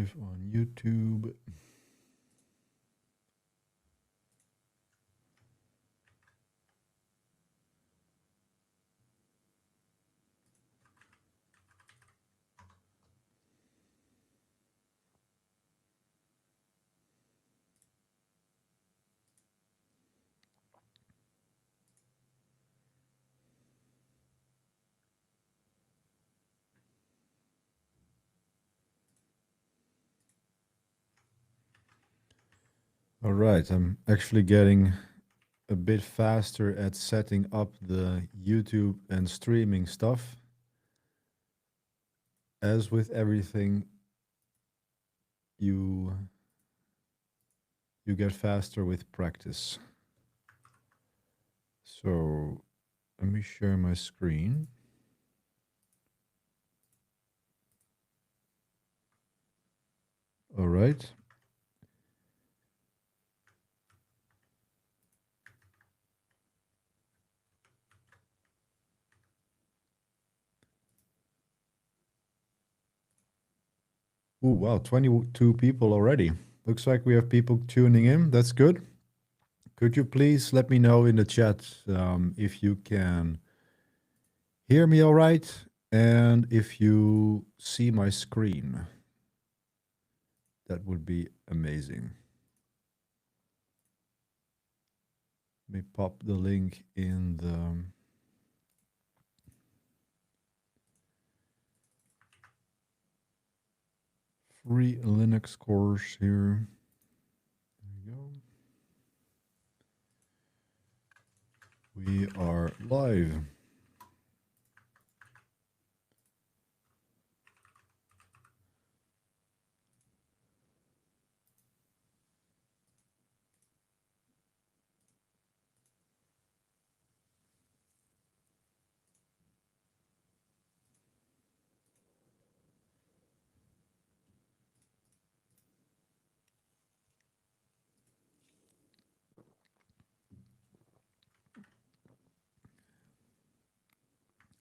live on YouTube. All right, I'm actually getting a bit faster at setting up the YouTube and streaming stuff. As with everything, you get faster with practice. So let me share my screen. All right. Ooh, wow, 22 people already. Looks like we have people tuning in. That's good. Could you please let me know in the chat if you can hear me all right and if you see my screen? That would be amazing. Let me pop the link in the free Linux course here. There we go. We are live.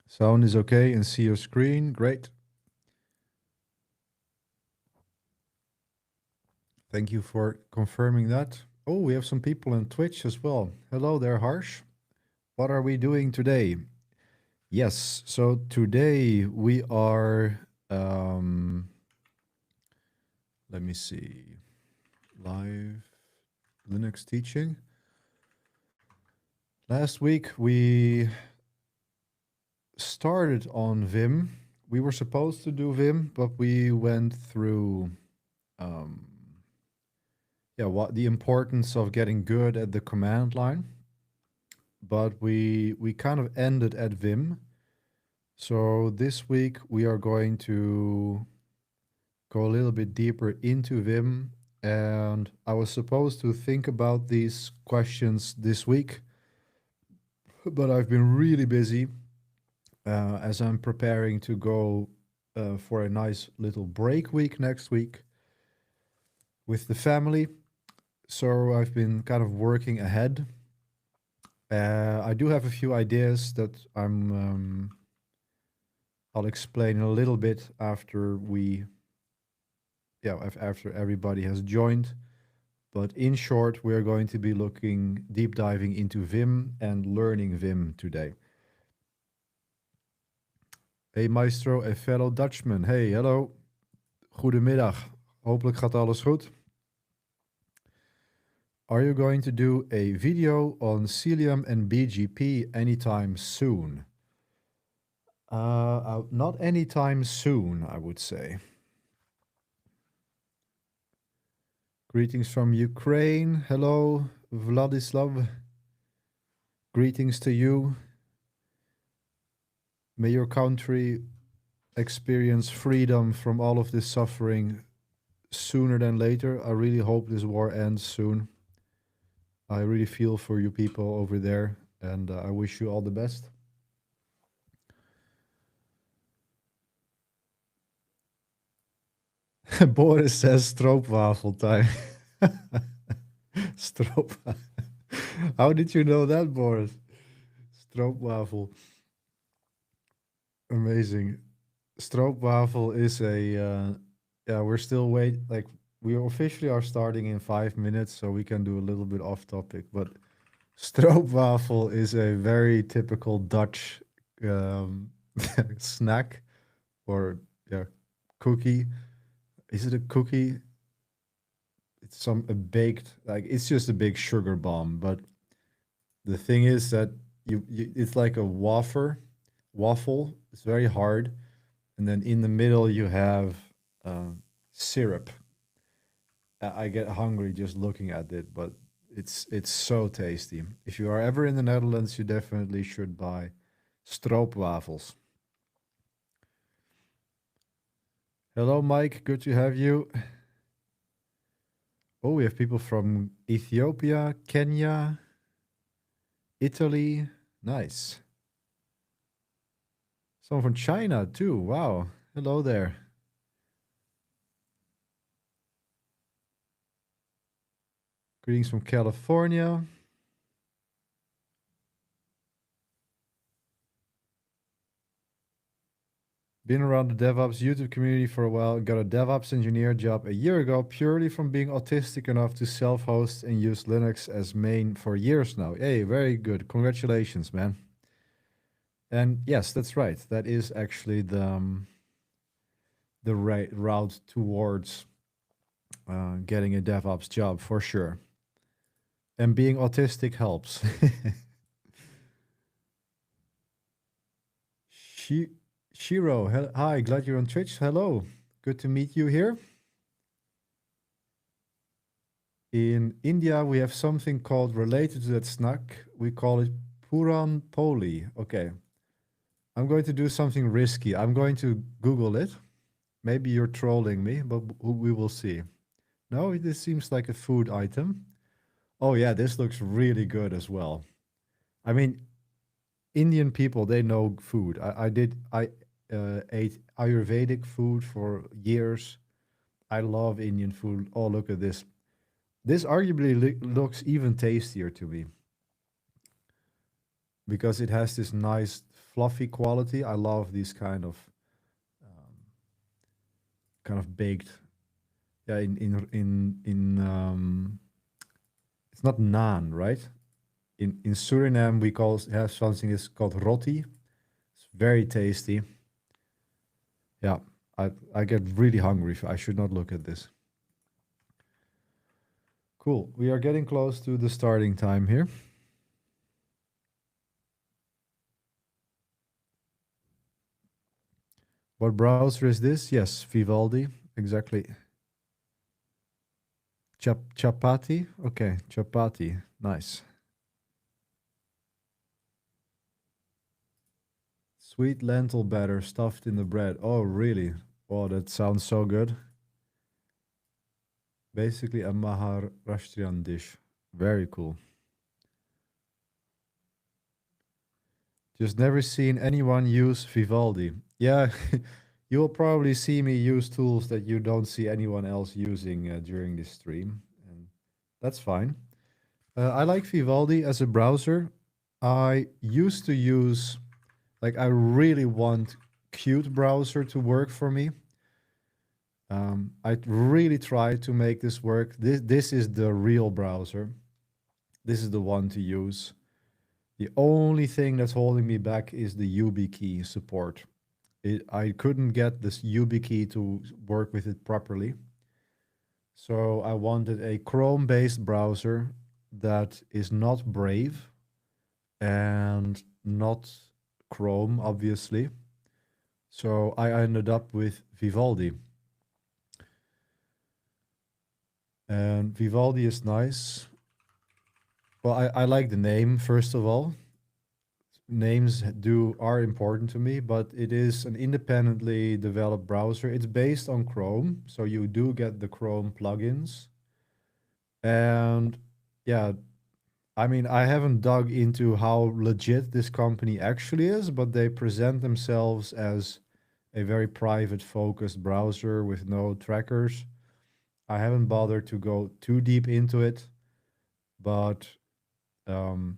Sound is okay and see your screen. Great. Thank you for confirming that. Oh, we have some people on Twitch as well. Hello there, Harsh. What are we doing today? Yes, so today we are, let me see, live Linux teaching. Last week we started on Vim. We were supposed to do Vim, but we went through what the importance of getting good at the command line. But we kind of ended at Vim. So this week we are going to go a little bit deeper into Vim. And I was supposed to think about these questions this week, but I've been really busy as I'm preparing to go for a nice little break week next week with the family. So I've been kind of working ahead. I do have a few ideas that I'll explain a little bit after after everybody has joined. But in short, we're going to be looking, deep diving into Vim and learning Vim today. Hey Maestro, a fellow Dutchman. Hey, hello. Goedemiddag. Hopelijk gaat alles goed. Are you going to do a video on Cilium and BGP anytime soon? Not anytime soon, I would say. Greetings from Ukraine. Hello, Vladislav. Greetings to you. May your country experience freedom from all of this suffering sooner than later. I really hope this war ends soon. I really feel for you people over there, and I wish you all the best. Boris says stroopwafel time. Stroop. How did you know that, Boris? Stroopwafel. Amazing. Stroopwafel is Yeah, we're still wait like we officially are starting in 5 minutes, so we can do a little bit off topic. But stroopwafel is a very typical Dutch um, snack or yeah, cookie. Is it a cookie? It's some a baked like it's just a big sugar bomb. But the thing is that you it's like a waffle. It's very hard, and then in the middle you have uh, syrup. I get hungry just looking at it, but it's so tasty. If you are ever in the Netherlands, you definitely should buy stroopwafels. Hello, Mike. Good to have you. Oh, we have people from Ethiopia, Kenya, Italy. Nice. Someone from China too. Wow. Hello there. Greetings from California. Been around the DevOps YouTube community for a while. Got a DevOps engineer job a year ago purely from being autistic enough to self-host and use Linux as main for years now. Hey, very good. Congratulations, man. And yes, that's right. That is actually the right route towards getting a DevOps job for sure. And being autistic helps. Shi- Shiro, hi, glad you're on Twitch. Hello, good to meet you here. In India, we have something called related to that snack. We call it Puran Poli. Okay, I'm going to do something risky. I'm going to Google it. Maybe you're trolling me, but we will see. No, this seems like a food item. Oh yeah, this looks really good as well. I mean, Indian people, they know food. I ate Ayurvedic food for years. I love Indian food. Oh, look at this. This arguably looks even tastier to me because it has this nice fluffy quality. I love these kind of baked. Yeah, it's not naan, right? In Suriname we have something that's called roti. It's very tasty. Yeah, I get really hungry. I should not look at this. Cool. We are getting close to the starting time here. What browser is this? Yes, Vivaldi. Exactly. Chapati? Okay, chapati. Nice. Sweet lentil batter stuffed in the bread. Oh, really? Oh, that sounds so good. Basically a Maharashtrian dish. Very cool. Just never seen anyone use Vivaldi. Yeah, you will probably see me use tools that you don't see anyone else using during this stream, and that's fine. I like Vivaldi as a browser. I used to use, like, I really want Qt browser to work for me. I really tried to make this work. This is the real browser. This is the one to use. The only thing that's holding me back is the YubiKey support. I couldn't get this YubiKey to work with it properly. So I wanted a Chrome-based browser that is not Brave and not Chrome, obviously. So I ended up with Vivaldi. And Vivaldi is nice. Well, I like the name, first of all. Names are important to me, but it is an independently developed browser. It's based on Chrome, so you do get the Chrome plugins. And yeah, I mean, I haven't dug into how legit this company actually is, but they present themselves as a very private focused browser with no trackers. I haven't bothered to go too deep into it, but um,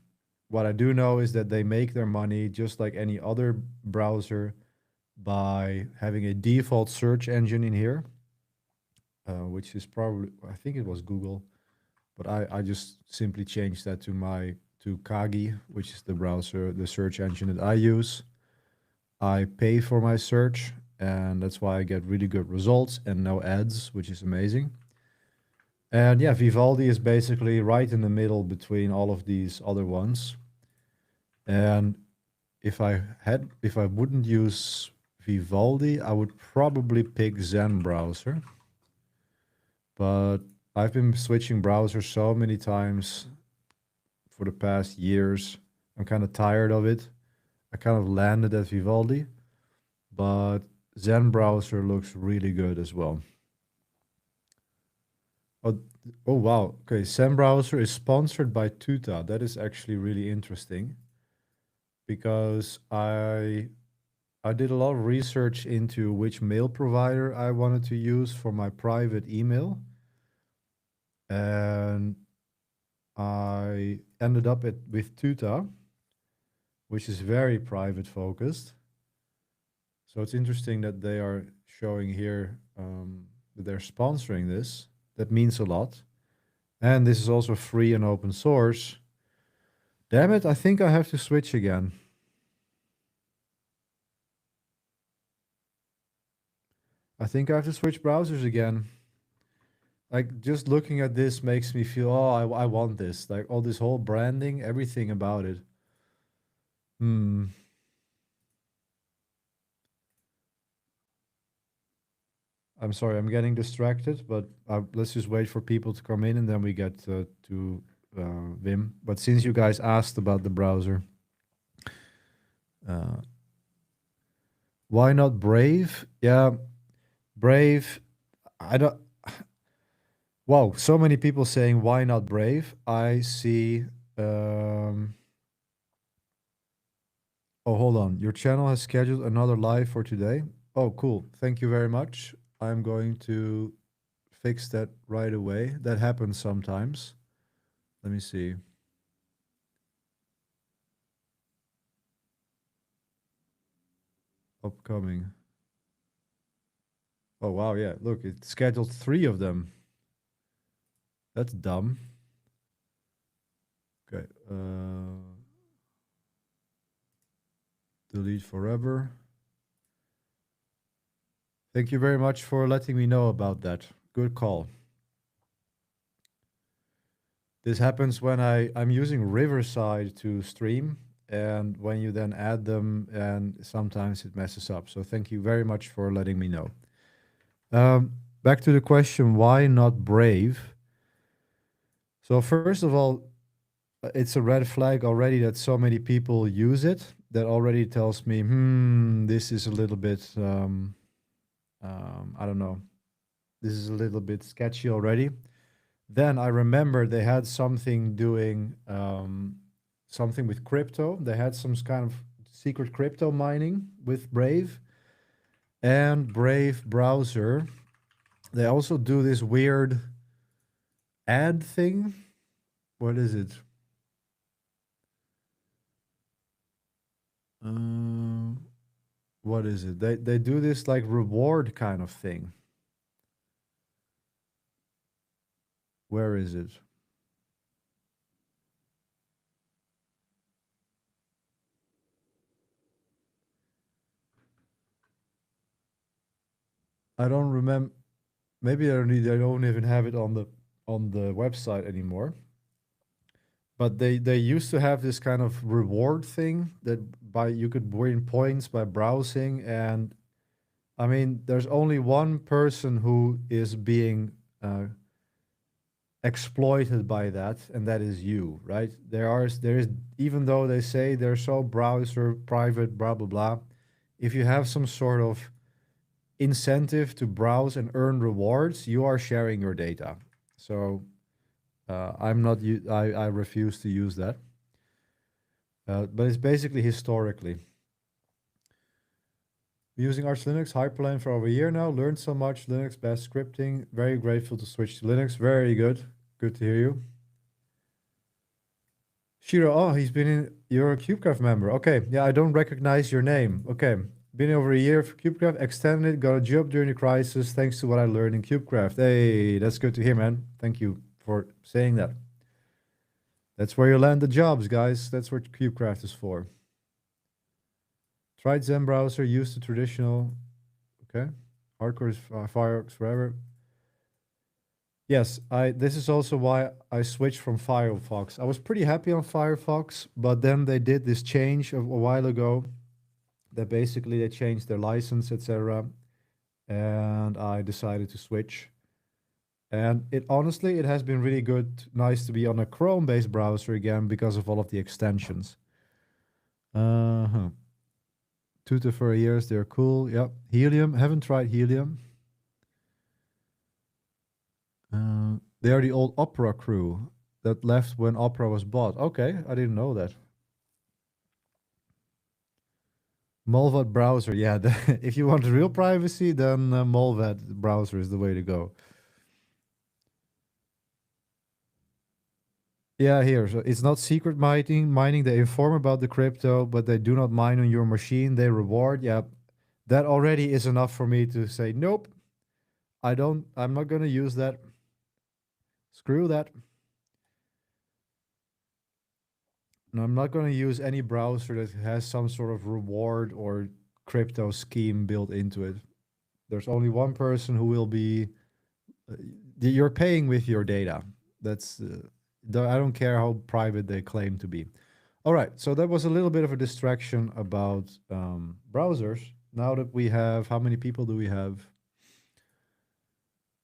what I do know is that they make their money just like any other browser by having a default search engine in here. which is probably, I think it was Google, but I just simply changed that to Kagi, which is the browser, the search engine that I use. I pay for my search, and that's why I get really good results and no ads, which is amazing. And yeah, Vivaldi is basically right in the middle between all of these other ones. And if I wouldn't use Vivaldi, I would probably pick Zen browser. But I've been switching browsers so many times for the past years. I'm kind of tired of it. I kind of landed at Vivaldi, but Zen browser looks really good as well. Oh, oh wow. Okay, Zen browser is sponsored by Tuta. That is actually really interesting because I did a lot of research into which mail provider I wanted to use for my private email, and I ended up with Tuta, which is very private focused. So it's interesting that they are showing here that they're sponsoring this. That means a lot. And this is also free and open source. Damn it, I think I have to switch again. I think I have to switch browsers again. Like, just looking at this makes me feel, oh, I want this. Like, all this whole branding, everything about it. Hmm. I'm sorry, I'm getting distracted, but let's just wait for people to come in and then we get to Vim. But since you guys asked about the browser, uh, why not Brave? Yeah, Brave. I don't. Wow, so many people saying why not Brave. I see. Um, oh, hold on. Your channel has scheduled another live for today. Oh, cool. Thank you very much. I'm going to fix that right away. That happens sometimes. Let me see. Upcoming. Oh, wow. Yeah. Look, it scheduled 3 of them. That's dumb. Okay. Delete forever. Thank you very much for letting me know about that. Good call. This happens when I'm using Riverside to stream, and when you then add them, and sometimes it messes up. So thank you very much for letting me know. Back to the question, why not Brave? So first of all, it's a red flag already that so many people use it. That already tells me, this is a little bit, I don't know, this is a little bit sketchy already. Then I remember they had something doing something with crypto. They had some kind of secret crypto mining with Brave and Brave browser. They also do this weird ad thing. What is it? Um, what is it? They do this like reward kind of thing. Where is it? I don't remember. Maybe they don't even have it on the website anymore. But they used to have this kind of reward thing that by you could win points by browsing, and I mean there's only one person who is being exploited by that, and that is you, right? There is, even though they say they're so browser private, blah blah blah, if you have some sort of incentive to browse and earn rewards, you are sharing your data. So I'm not. I refuse to use that. But it's basically historically. Using Arch Linux Hyperline for over a year now. Learned so much. Linux best scripting. Very grateful to switch to Linux. Very good. Good to hear you. Shiro, oh, he's been in. You're a CubeCraft member. Okay, yeah, I don't recognize your name. Okay, Been over a year for KubeCraft, extended it, got a job during the crisis thanks to what I learned in KubeCraft. Hey, that's good to hear, man. Thank you for saying that. That's where you land the jobs, guys. That's what KubeCraft is for. Tried Zen browser, used the traditional. Okay. Hardcore is Firefox forever. Yes, I. This is also why I switched from Firefox. I was pretty happy on Firefox, but then they did this change a while ago that basically they changed their license, etc. And I decided to switch. And it honestly, it has been really good, nice to be on a Chrome-based browser again because of all of the extensions. Uh-huh. Tutor for years, they're cool. Yep. Helium, haven't tried Helium. They are the old Opera crew that left when Opera was bought. Okay, I didn't know that. Molvat browser, yeah. If you want real privacy, then Molvat browser is the way to go. Yeah, here. So it's not secret mining. They inform about the crypto, but they do not mine on your machine. They reward. Yeah, that already is enough for me to say, nope, I'm not going to use that. Screw that. No, I'm not going to use any browser that has some sort of reward or crypto scheme built into it. There's only one person who will be, you're paying with your data. That's, I don't care how private they claim to be. All right, so that was a little bit of a distraction about browsers. Now that we have, how many people do we have?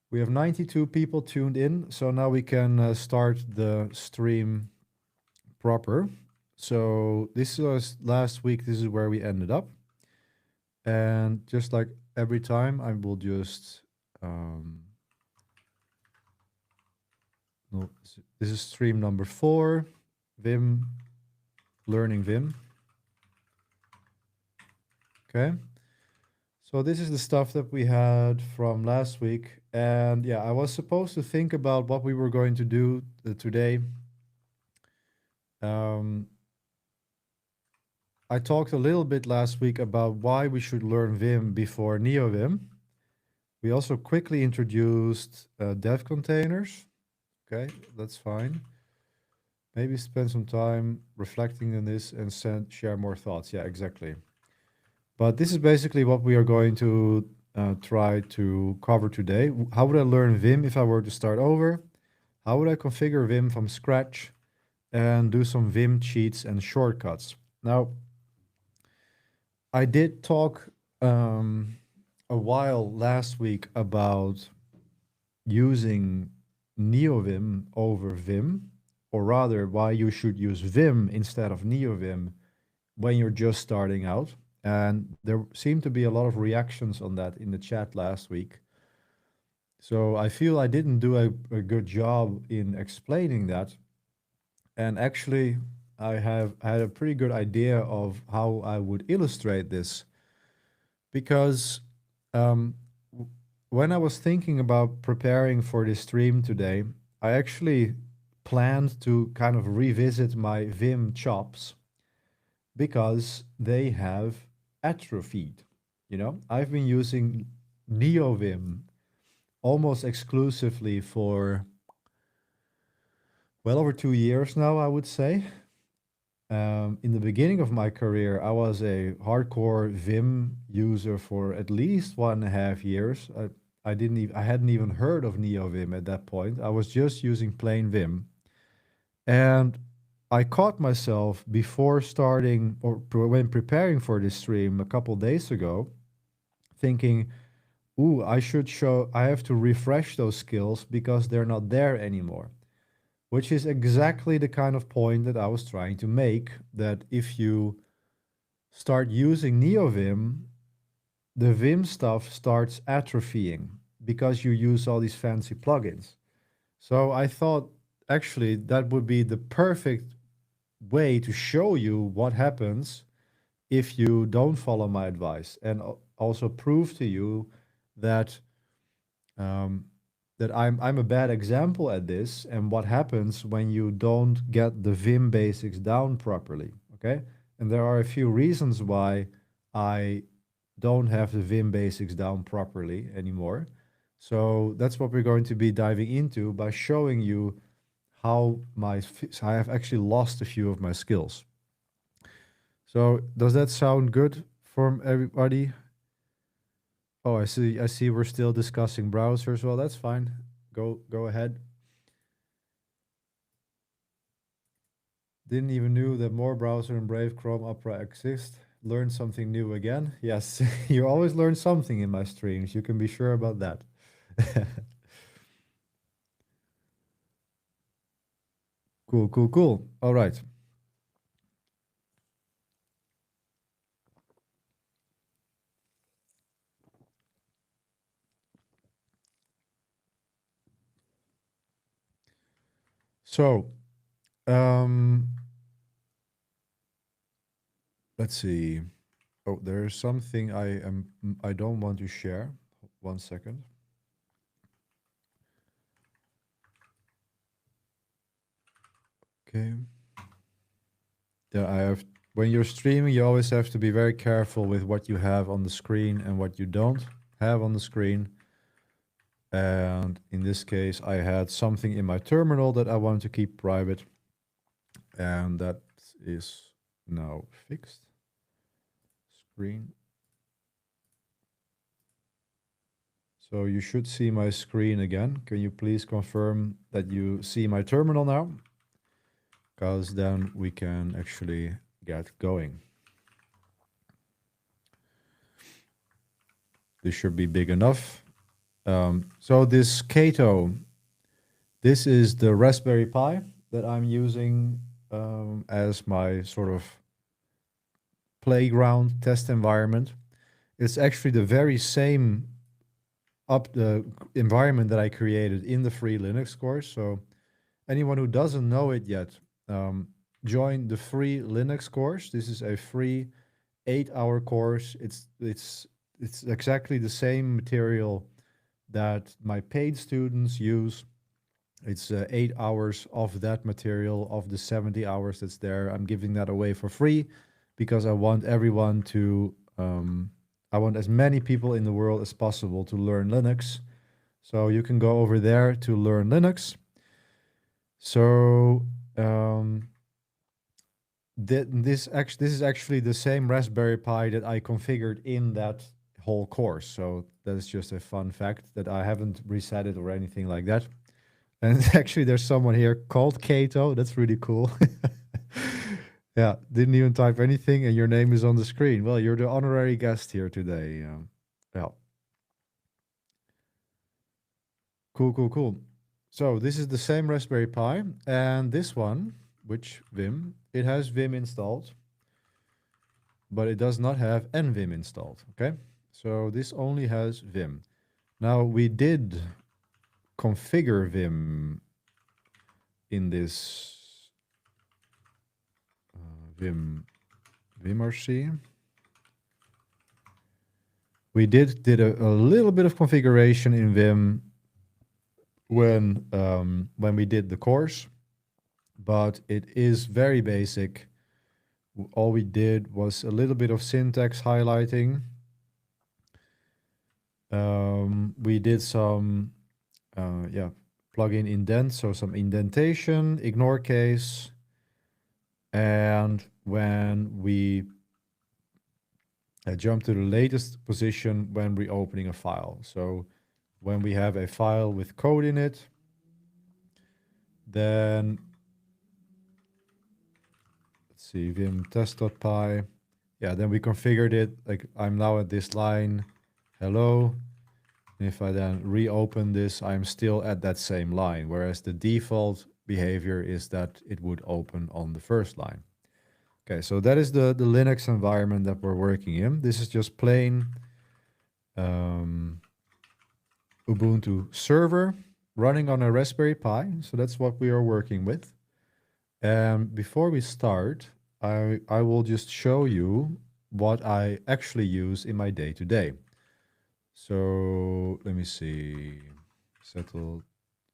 We have 92 people tuned in, so now we can start the stream proper. So this was last week, this is where we ended up. And just like every time, I will just, no, this is stream number 4, Vim, learning Vim. Okay. So this is the stuff that we had from last week. And yeah, I was supposed to think about what we were going to do today. I talked a little bit last week about why we should learn Vim before Neovim. We also quickly introduced dev containers. Okay, that's fine. Maybe spend some time reflecting on this and share more thoughts. Yeah, exactly. But this is basically what we are going to try to cover today. How would I learn Vim if I were to start over? How would I configure Vim from scratch and do some Vim cheats and shortcuts? Now, I did talk a while last week about using Neovim over Vim, or rather why you should use Vim instead of Neovim when you're just starting out. And there seemed to be a lot of reactions on that in the chat last week. So I feel I didn't do a good job in explaining that. And actually, I have had a pretty good idea of how I would illustrate this. Because when I was thinking about preparing for this stream today, I actually planned to kind of revisit my Vim chops because they have atrophied. You know, I've been using Neovim almost exclusively for well over 2 years now, I would say. In the beginning of my career, I was a hardcore Vim user for at least 1.5 years. I hadn't even heard of Neovim at that point. I was just using plain Vim. And I caught myself before starting or when preparing for this stream a couple days ago, thinking, ooh, I have to refresh those skills because they're not there anymore. Which is exactly the kind of point that I was trying to make, that if you start using Neovim, the Vim stuff starts atrophying because you use all these fancy plugins. So I thought actually that would be the perfect way to show you what happens if you don't follow my advice, and also prove to you that that I'm a bad example at this, and what happens when you don't get the Vim basics down properly, okay? And there are a few reasons why I don't have the Vim basics down properly anymore. So that's what we're going to be diving into by showing you how I have actually lost a few of my skills. So does that sound good for everybody? Oh, I see. I see. We're still discussing browsers. Well, that's fine. Go ahead. Didn't even knew that more browser and Brave, Chrome, Opera exist. Learned something new again. Yes, you always learn something in my streams. You can be sure about that. Cool, cool, cool. All right. So, um, let's see. Oh, there's something I don't want to share. 1 second. Okay. Yeah, I have. When you're streaming, you always have to be very careful with what you have on the screen and what you don't have on the screen. And in this case, I had something in my terminal that I want to keep private, and that is now fixed. Screen. So you should see my screen again. Can you please confirm that you see my terminal now? Because then we can actually get going. This should be big enough. So this Kato, this is the Raspberry Pi that I'm using as my sort of playground test environment. It's actually the very same the environment that I created in the free Linux course. So anyone who doesn't know it yet, join the free Linux course. This is a free 8-hour course. It's exactly the same material that my paid students use. It's 8 hours of that material of the 70 hours that's there. I'm giving that away for free because I want everyone to, I want as many people in the world as possible to learn Linux. So you can go over there to learn Linux. So this is actually the same Raspberry Pi that I configured in that whole course. So that is just a fun fact that I haven't reset it or anything like that. And actually, there's someone here called Kato. That's really cool. Yeah, didn't even type anything, and your name is on the screen. Well, you're the honorary guest here today. Yeah, cool, cool, cool. So this is the same Raspberry Pi, and this one, which Vim, it has Vim installed, but it does not have NVim installed. Okay, so this only has Vim. Now we did configure Vim in this Vimrc. We did a little bit of configuration in Vim when we did the course, but it is very basic. All we did was a little bit of syntax highlighting. We did some plugin indent, so some indentation, ignore case, and when we jump to the latest position when we're opening a file. So when we have a file with code in it, then let's see, vim test.py. Yeah, then we configured it. Like I'm now at this line, hello. And if I then reopen this, I'm still at that same line, whereas the default behavior is that it would open on the first line. Okay, so that is the Linux environment that we're working in. This is just plain Ubuntu server running on a Raspberry Pi. So that's what we are working with. And before we start, I will just show you what I actually use in my day-to-day. So let me see, settle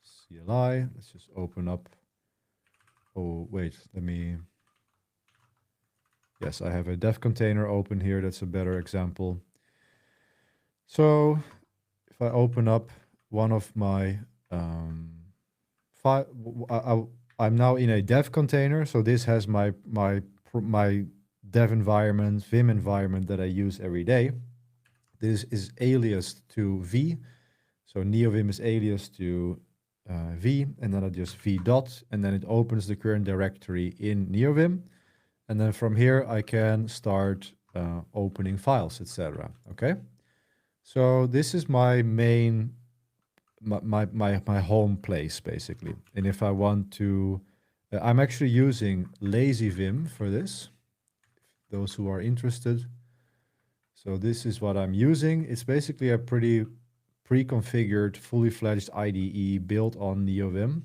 CLI. Let's just open up. Oh, wait, yes, I have a dev container open here. That's a better example. So if I open up one of my file, I'm now in a dev container. So this has my dev environment, Vim environment that I use every day. This is aliased to V. So Neovim is alias to V, and then I just V dot, and then it opens the current directory in Neovim. And then from here, I can start opening files, etc. Okay. So this is my main, my home place, basically. And if I want to, I'm actually using lazy Vim for this, those who are interested. So this is what I'm using. It's basically a pretty pre-configured, fully fledged IDE built on Neovim.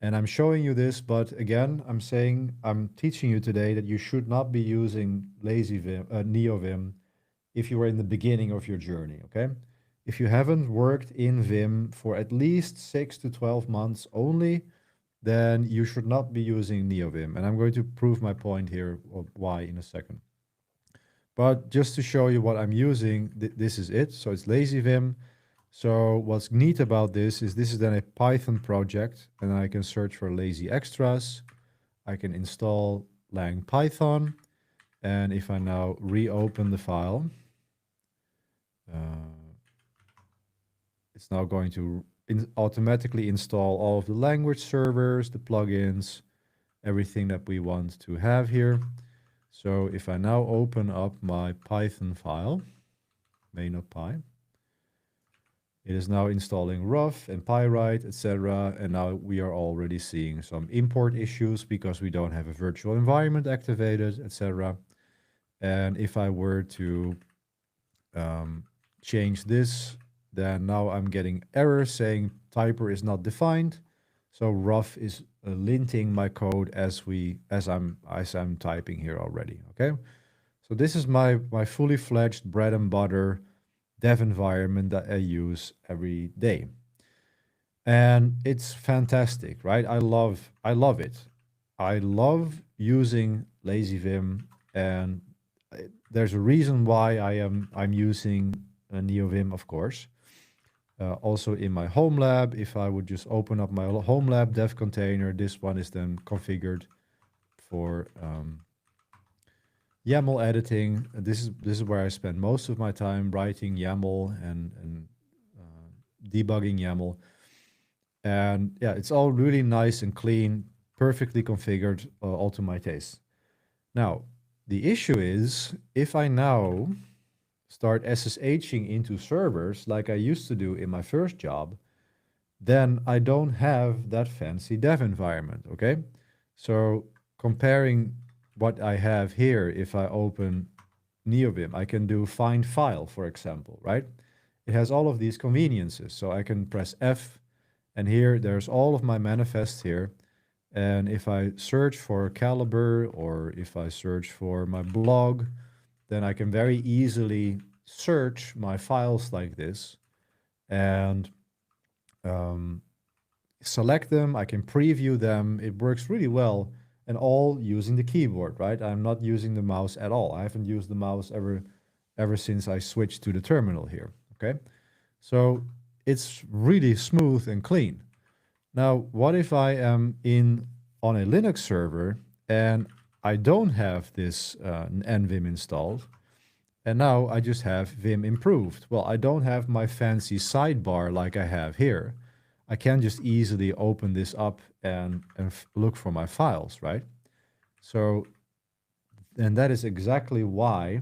And I'm showing you this, but again, I'm teaching you today that you should not be using lazy Vim, Neovim if you are in the beginning of your journey, okay? If you haven't worked in Vim for at least 6 to 12 months only, then you should not be using Neovim. And I'm going to prove my point here of why in a second. But just to show you what I'm using, this is it. So it's lazy Vim. So what's neat about this is then a Python project, and I can search for lazy extras. I can install lang Python. And if I now reopen the file, it's now going to automatically install all of the language servers, the plugins, everything that we want to have here. So if I now open up my Python file, main.py, it is now installing Rough and Pyrite, etc. And now we are already seeing some import issues because we don't have a virtual environment activated, etc. And if I were to change this, then now I'm getting errors saying typer is not defined. So Rough is linting my code as I'm typing here already. Okay, so this is my fully fledged bread and butter dev environment that I use every day, and it's fantastic, right? I love it. I love using lazy Vim, and there's a reason why I'm using Neovim, of course. Also in my home lab, if I would just open up my home lab dev container, this one is then configured for YAML editing. This is where I spend most of my time writing YAML and debugging YAML. And yeah, it's all really nice and clean, perfectly configured, all to my taste. Now, the issue is if I now start SSHing into servers like I used to do in my first job, then I don't have that fancy dev environment, okay? So comparing what I have here, if I open Neovim, I can do find file, for example, right? It has all of these conveniences. So I can press F, and here there's all of my manifests here. And if I search for Calibre or if I search for my blog, then I can very easily search my files like this and select them. I can preview them. It works really well, and all using the keyboard, right? I'm not using the mouse at all. I haven't used the mouse ever since I switched to the terminal here, okay? So it's really smooth and clean. Now, what if I am on a Linux server and I don't have this nvim installed, and now I just have Vim improved? Well, I don't have my fancy sidebar like I have here. I can just easily open this up and look for my files, right? So, and that is exactly why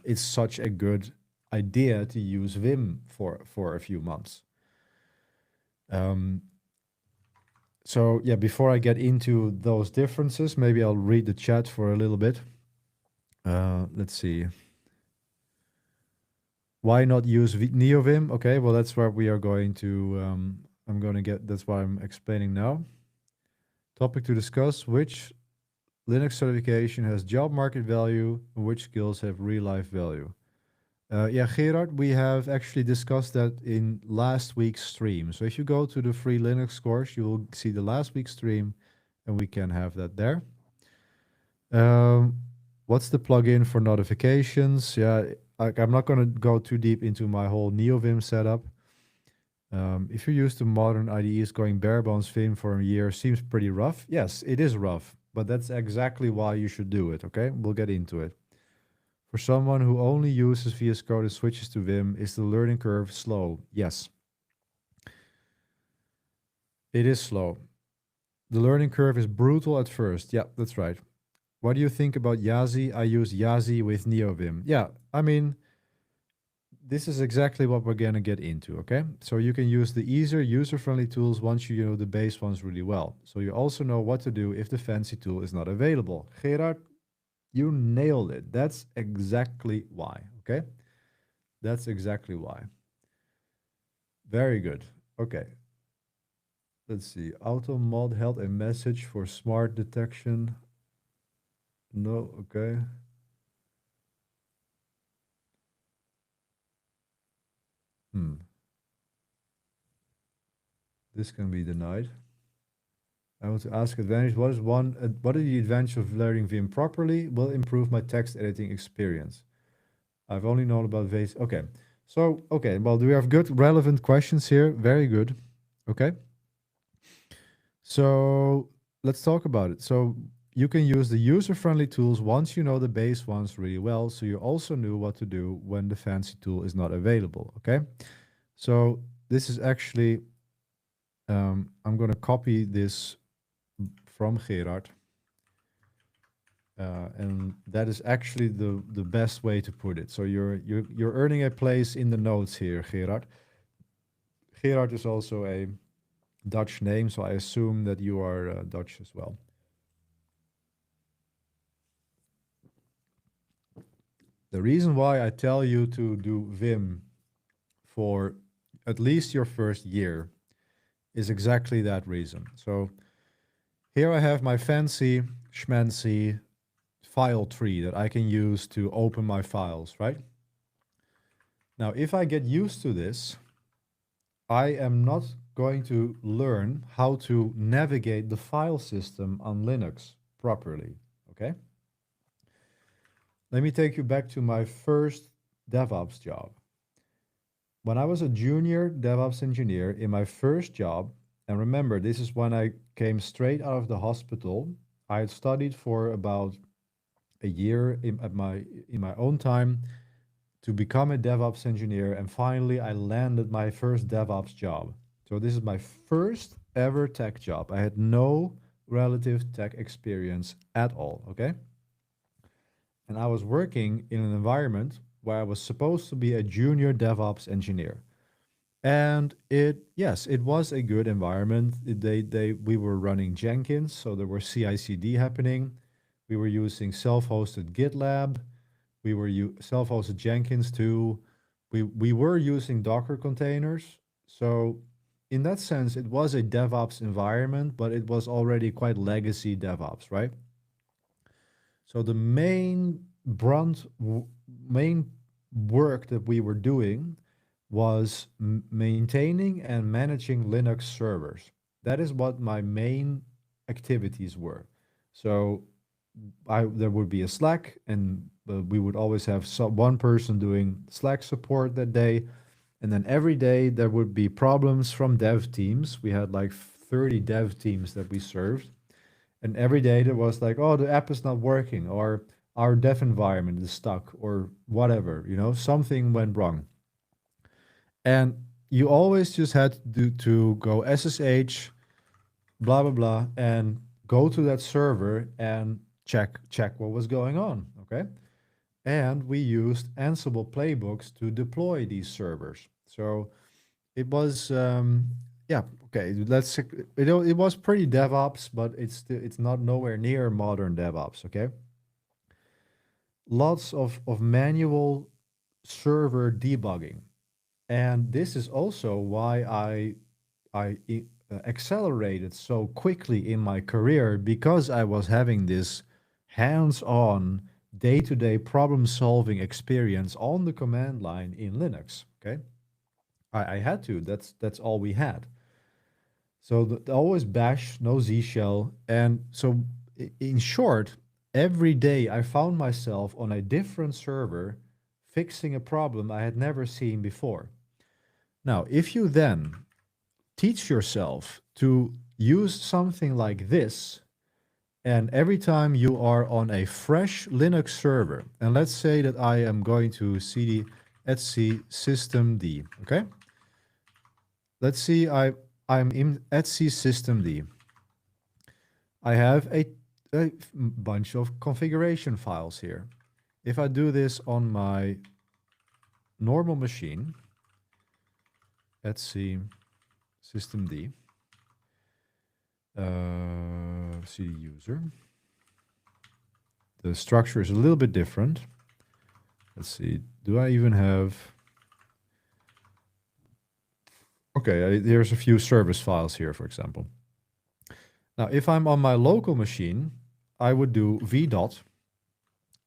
it's such a good idea to use Vim for a few months. So yeah, before I get into those differences, maybe I'll read the chat for a little bit. Let's see. Why not use Neovim? Okay, well, that's where we are going to, that's what I'm explaining now. Topic to discuss: which Linux certification has job market value and which skills have real life value? Yeah, Gerard, we have actually discussed that in last week's stream. So if you go to the free Linux course, you will see the last week's stream, and we can have that there. What's the plugin for notifications? Yeah, like I'm not going to go too deep into my whole NeoVim setup. If you're used to modern IDEs, going bare bones Vim for a year seems pretty rough. Yes, it is rough, but that's exactly why you should do it, okay? We'll get into it. For someone who only uses VS Code and switches to Vim, is the learning curve slow? Yes, it is slow. The learning curve is brutal at first. Yeah, that's right. What do you think about Yazi? I use Yazi with NeoVim. Yeah, I mean, this is exactly what we're going to get into, okay? So you can use the easier user-friendly tools once you know the base ones really well. So you also know what to do if the fancy tool is not available. Gerard, you nailed it. That's exactly why, okay? That's exactly why. Very good. Okay. Let's see. Auto mod held a message for smart detection. No, okay. This can be denied. I want to ask advantage. What are the advantage of learning Vim properly? Will improve my text editing experience. I've only known about Vase. Okay. So, okay. Well, do we have good relevant questions here? Very good. Okay. So let's talk about it. So you can use the user-friendly tools once you know the base ones really well. So you also knew what to do when the fancy tool is not available. Okay. So this is actually, I'm going to copy this from Gerard. And that is actually the best way to put it. So you're earning a place in the notes here, Gerard. Gerard is also a Dutch name, so I assume that you are Dutch as well. The reason why I tell you to do Vim for at least your first year is exactly that reason. So here I have my fancy schmancy file tree that I can use to open my files, right? Now, if I get used to this, I am not going to learn how to navigate the file system on Linux properly, okay? Let me take you back to my first DevOps job. When I was a junior DevOps engineer in my first job, and remember, this is when I came straight out of the hospital. I had studied for about a year in my own time to become a DevOps engineer, and finally I landed my first DevOps job. So this is my first ever tech job. I had no relative tech experience at all, okay? And I was working in an environment where I was supposed to be a junior DevOps engineer. And yes, it was a good environment. We were running Jenkins, so there were CI/CD happening. We were using self-hosted GitLab. We were self-hosted Jenkins too. We were using Docker containers. So in that sense, it was a DevOps environment, but it was already quite legacy DevOps, right? So the main work that we were doing was maintaining and managing Linux servers. That is what my main activities were. So there would be a Slack, and we would always have one person doing Slack support that day. And then every day there would be problems from dev teams. We had like 30 dev teams that we served. And every day there was like, oh, the app is not working, or our dev environment is stuck, or whatever, something went wrong. And you always just had to go SSH, blah, blah, blah, and go to that server and check what was going on, okay? And we used Ansible playbooks to deploy these servers. So it was, yeah, okay, it was pretty DevOps, but it's not nowhere near modern DevOps, okay? Lots of manual server debugging. And this is also why I accelerated so quickly in my career, because I was having this hands-on, day-to-day problem-solving experience on the command line in Linux. Okay, I had to. That's all we had. So always Bash, no Z shell, and so in short, every day I found myself on a different server fixing a problem I had never seen before. Now, if you then teach yourself to use something like this, and every time you are on a fresh Linux server, and let's say that I am going to cd etc systemd, okay? Let's see, I'm in etc systemd. I have a bunch of configuration files here. If I do this on my normal machine, etc systemd, cd user, the structure is a little bit different. Let's see, do I even have... Okay, there's a few service files here, for example. Now, if I'm on my local machine, I would do v dot,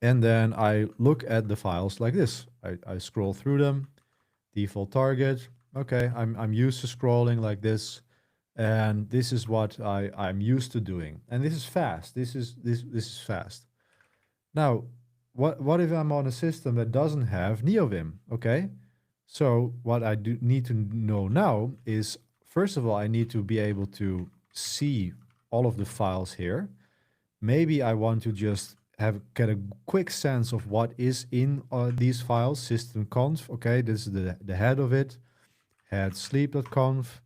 and then I look at the files like this. I scroll through them, default target. Okay, I'm used to scrolling like this, and this is what I'm used to doing. And this is fast. This is fast. Now, what if I'm on a system that doesn't have Neovim? Okay, so what I do need to know now is, first of all, I need to be able to see all of the files here. Maybe I want to just get a quick sense of what is in these files. System.conf, okay, this is the head of it. Head sleep.conf.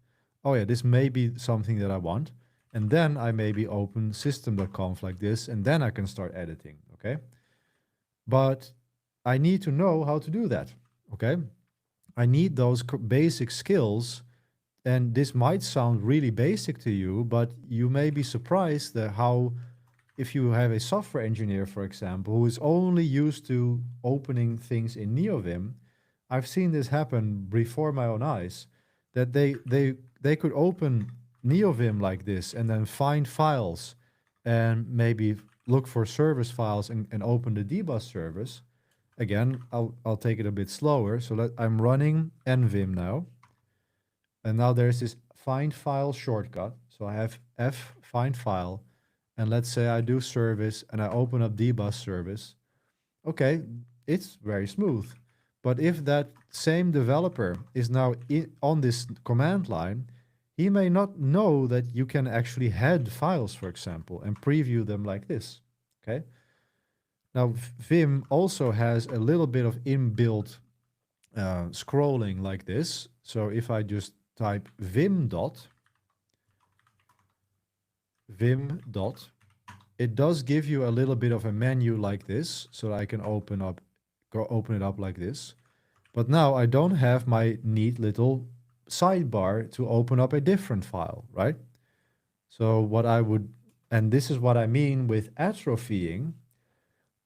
Oh yeah, this may be something that I want. And then I maybe open system.conf like this, and then I can start editing, okay? But I need to know how to do that, okay? I need those basic skills, and this might sound really basic to you, but you may be surprised at how, if you have a software engineer, for example, who is only used to opening things in Neovim, I've seen this happen before my own eyes, that they could open Neovim like this and then find files and maybe look for service files and open the dbus service. Again, I'll take it a bit slower. So I'm running nvim now. And now there's this find file shortcut. So I have F find file. And let's say I do service and I open up dbus service. Okay, it's very smooth. But if that same developer is now on this command line, he may not know that you can actually head files, for example, and preview them like this, okay? Now, Vim also has a little bit of inbuilt scrolling like this. So if I just type vim dot, it does give you a little bit of a menu like this, so I can open it up like this. But now I don't have my neat little sidebar to open up a different file, right? So what I would, and this is what I mean with atrophying,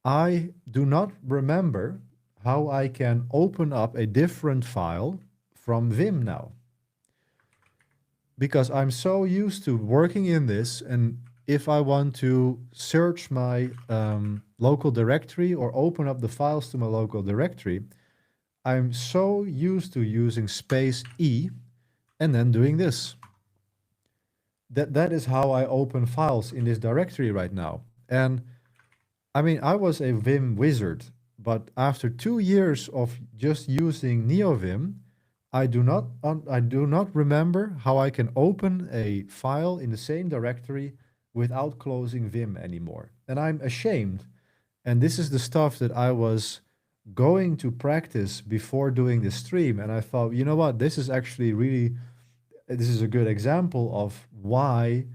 I do not remember how I can open up a different file from Vim now. Because I'm so used to working in this, and if I want to search my local directory or open up the files to my local directory, I'm so used to using space E and then doing this. That is how I open files in this directory right now. And I mean, I was a Vim wizard, but after 2 years of just using Neovim, I do not remember how I can open a file in the same directory without closing Vim anymore. And I'm ashamed. And this is the stuff that I was going to practice before doing this stream. And I thought, you know what, this is actually really, this is a good example of why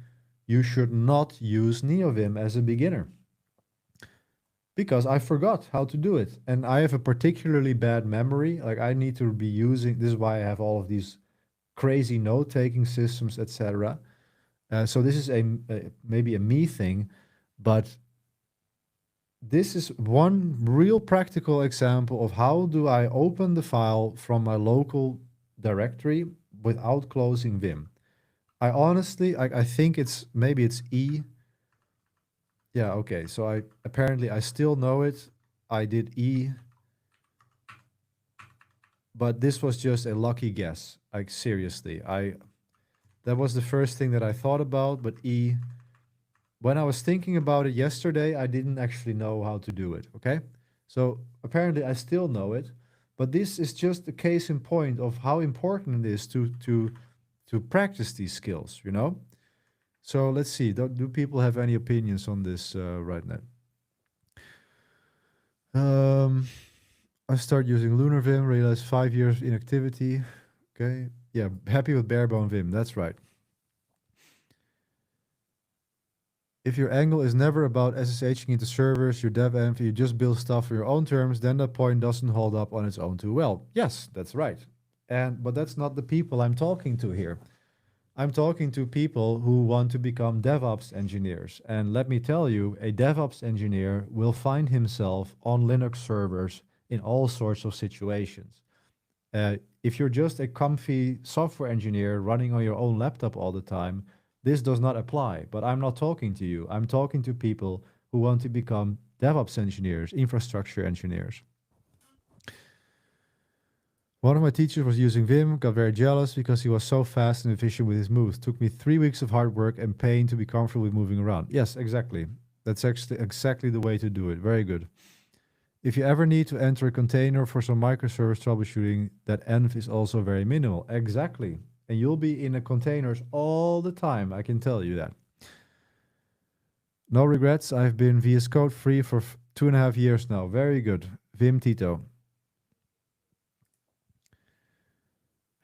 you should not use Neovim as a beginner. Because I forgot how to do it. And I have a particularly bad memory. Like I need to be using, this is why I have all of these crazy note-taking systems, etc. So this is maybe a me thing, but this is one real practical example of how do I open the file from my local directory without closing Vim. I honestly, I think maybe it's E. Yeah, okay, so apparently I still know it. I did E, but this was just a lucky guess. Like seriously, that was the first thing that I thought about, but E, when I was thinking about it yesterday, I didn't actually know how to do it, okay? So apparently I still know it, but this is just a case in point of how important it is to practice these skills, you know? So let's see. Do people have any opinions on this right now? Um, I start using Lunar Vim, realized 5 years inactivity. Okay. Yeah, happy with Barebone Vim. That's right. If your angle is never about SSHing into servers, your dev env, you just build stuff for your own terms, then that point doesn't hold up on its own too well. Yes, that's right. But that's not the people I'm talking to here. I'm talking to people who want to become DevOps engineers. And let me tell you, a DevOps engineer will find himself on Linux servers in all sorts of situations. If you're just a comfy software engineer running on your own laptop all the time, this does not apply. But I'm not talking to you. I'm talking to people who want to become DevOps engineers, infrastructure engineers. One of my teachers was using Vim, got very jealous because he was so fast and efficient with his moves. Took me 3 weeks of hard work and pain to be comfortable with moving around. Yes, exactly. That's actually exactly the way to do it. Very good. If you ever need to enter a container for some microservice troubleshooting, that env is also very minimal. Exactly. And you'll be in the containers all the time, I can tell you that. No regrets. I've been VS Code free for 2.5 years now. Very good. Vim Tito.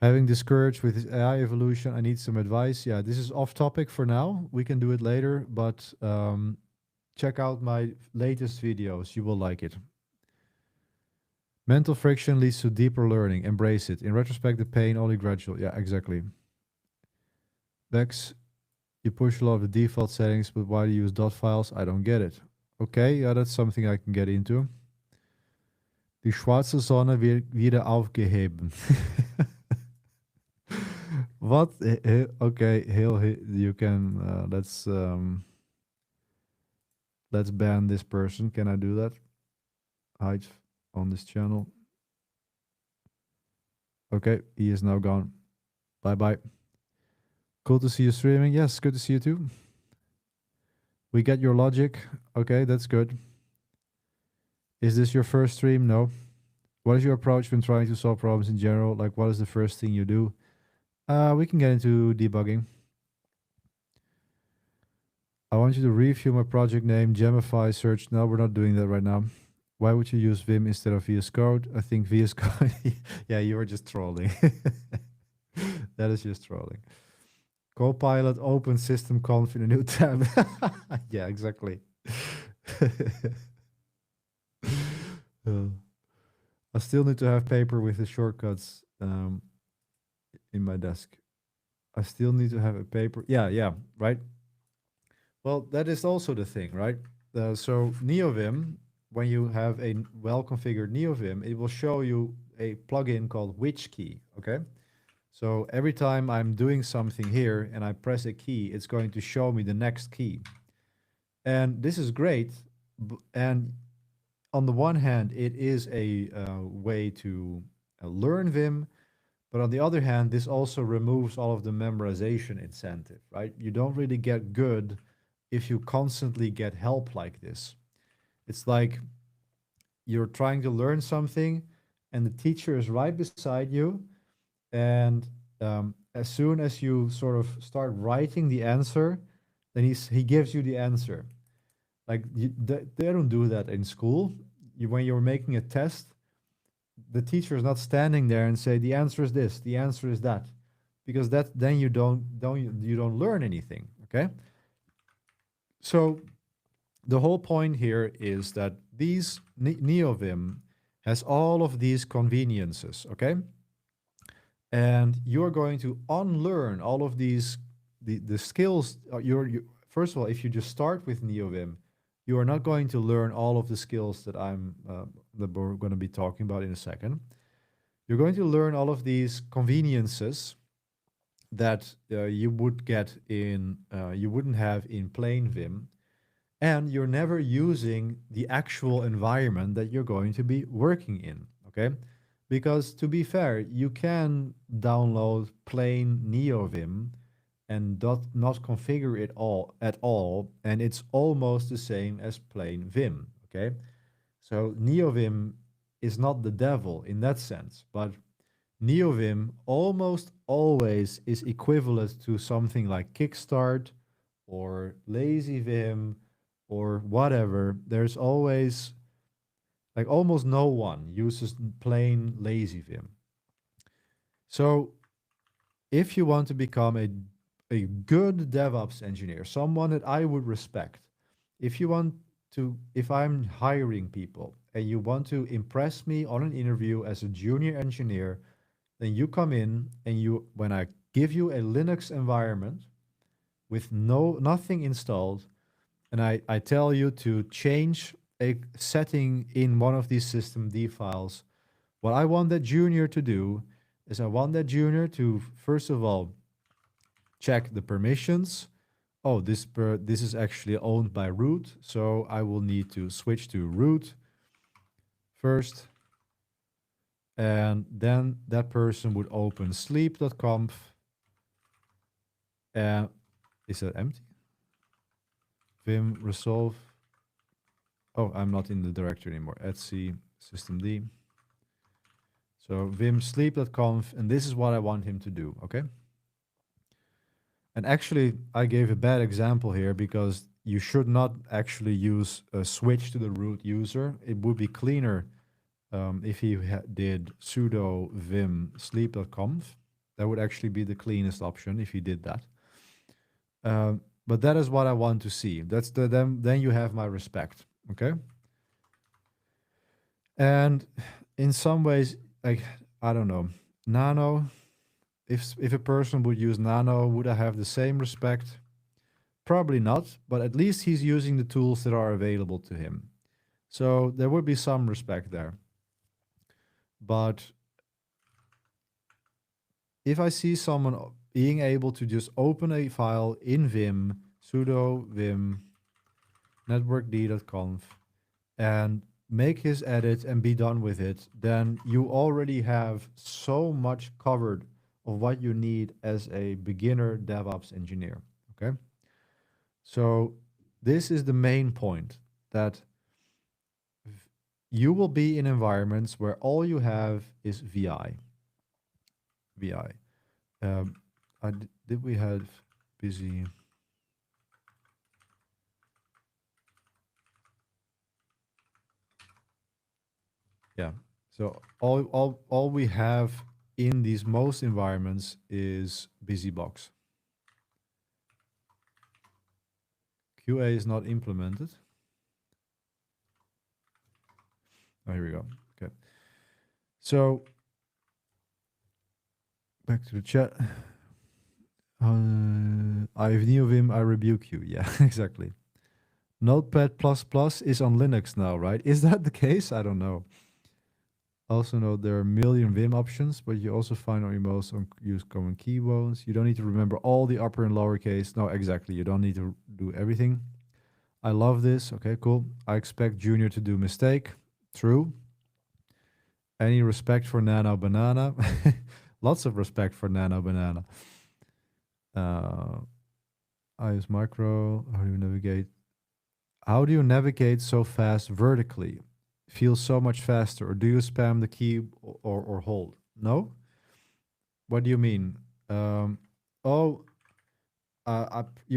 Having discouraged with his AI evolution, I need some advice. Yeah, this is off topic for now. We can do it later, but check out my latest videos. You will like it. Mental friction leads to deeper learning. Embrace it. In retrospect, the pain only gradual. Yeah, exactly. Bex, you push a lot of the default settings, but why do you use dot files? I don't get it. Okay, yeah, that's something I can get into. Die schwarze Sonne wird wieder aufgeheben. What? Okay, you can. Let's ban this person. Can I do that? Hide on this channel. Okay, he is now gone. Bye bye. Cool to see you streaming. Yes, good to see you too. We get your logic. Okay, that's good. Is this your first stream? No. What is your approach when trying to solve problems in general? Like, what is the first thing you do? We can get into debugging. I want you to review my project name, Gemify search. No, we're not doing that right now. Why would you use Vim instead of VS Code? I think VS Code. Yeah, you were just trolling. That is just trolling. Copilot open system conf in a new tab. Yeah, exactly. I still need to have paper with the shortcuts in my desk. I still need to have a paper. Yeah, right. Well, that is also the thing, right? So Neovim, when you have a well-configured Neovim, it will show you a plugin called which key, okay? So every time I'm doing something here and I press a key, it's going to show me the next key. And this is great. And on the one hand, it is a way to learn Vim. But on the other hand, this also removes all of the memorization incentive, right? You don't really get good if you constantly get help like this. It's like you're trying to learn something and the teacher is right beside you. And as soon as you sort of start writing the answer, then he gives you the answer. Like they don't do that in school. When you're making a test, the teacher is not standing there and say the answer is this, the answer is that, because then you don't learn anything. Okay. So the whole point here is that these Neovim has all of these conveniences. Okay. And you're going to unlearn all of these the skills. First of all, if you just start with Neovim, you are not going to learn all of the skills that that we're going to be talking about in a second. You're going to learn all of these conveniences that you would get in you wouldn't have in plain Vim, and you're never using the actual environment that you're going to be working in. Okay. Because to be fair, you can download plain Neovim and not configure it all at all, and it's almost the same as plain Vim. Okay, So Neovim is not the devil in that sense, but Neovim almost always is equivalent to something like Kickstart or Lazy Vim or whatever. There's always, like, almost no one uses plain Lazy Vim. So if you want to become a good DevOps engineer, someone that I would respect, if you want to, if I'm hiring people and you want to impress me on an interview as a junior engineer, then you come in and you, when I give you a Linux environment with nothing installed, and I tell you to change a setting in one of these systemd files, what I want that junior to do is I want that junior to, first of all, check the permissions. Oh, this is actually owned by root, so I will need to switch to root first. And then that person would open sleep.conf. And is that empty? Vim resolve. Oh, I'm not in the directory anymore. Etsy systemd. So vim sleep.conf, and this is what I want him to do, okay? And actually, I gave a bad example here because you should not actually use a switch to the root user. It would be cleaner if he did sudo vim sleep.conf. That would actually be the cleanest option if he did that. But that is what I want to see. That's then you have my respect, okay? And in some ways, like, I don't know, Nano, if a person would use Nano, would I have the same respect? Probably not, but at least he's using the tools that are available to him. So there would be some respect there. But if I see someone being able to just open a file in Vim, sudo vim networkd.conf, and make his edit and be done with it, then you already have so much covered of what you need as a beginner DevOps engineer, okay? So this is the main point, that you will be in environments where all you have is VI. Did we have busy? Yeah. So all we have in these most environments is BusyBox. QA is not implemented. Oh, here we go. Okay. So back to the chat. I have Neovim, I rebuke you. Yeah, exactly. Notepad++ is on Linux now, right? Is that the case? I don't know. Also note there are a million Vim options, but you also find on your most use common keyboards. You don't need to remember all the upper and lowercase. No, exactly. You don't need to do everything. I love this. Okay, cool. I expect Junior to do mistake. True. Any respect for Nano Banana? Lots of respect for Nano Banana. I use micro. How do you navigate? How do you navigate so fast vertically? Feels so much faster. Or do you spam the key or hold? No? What do you mean? You're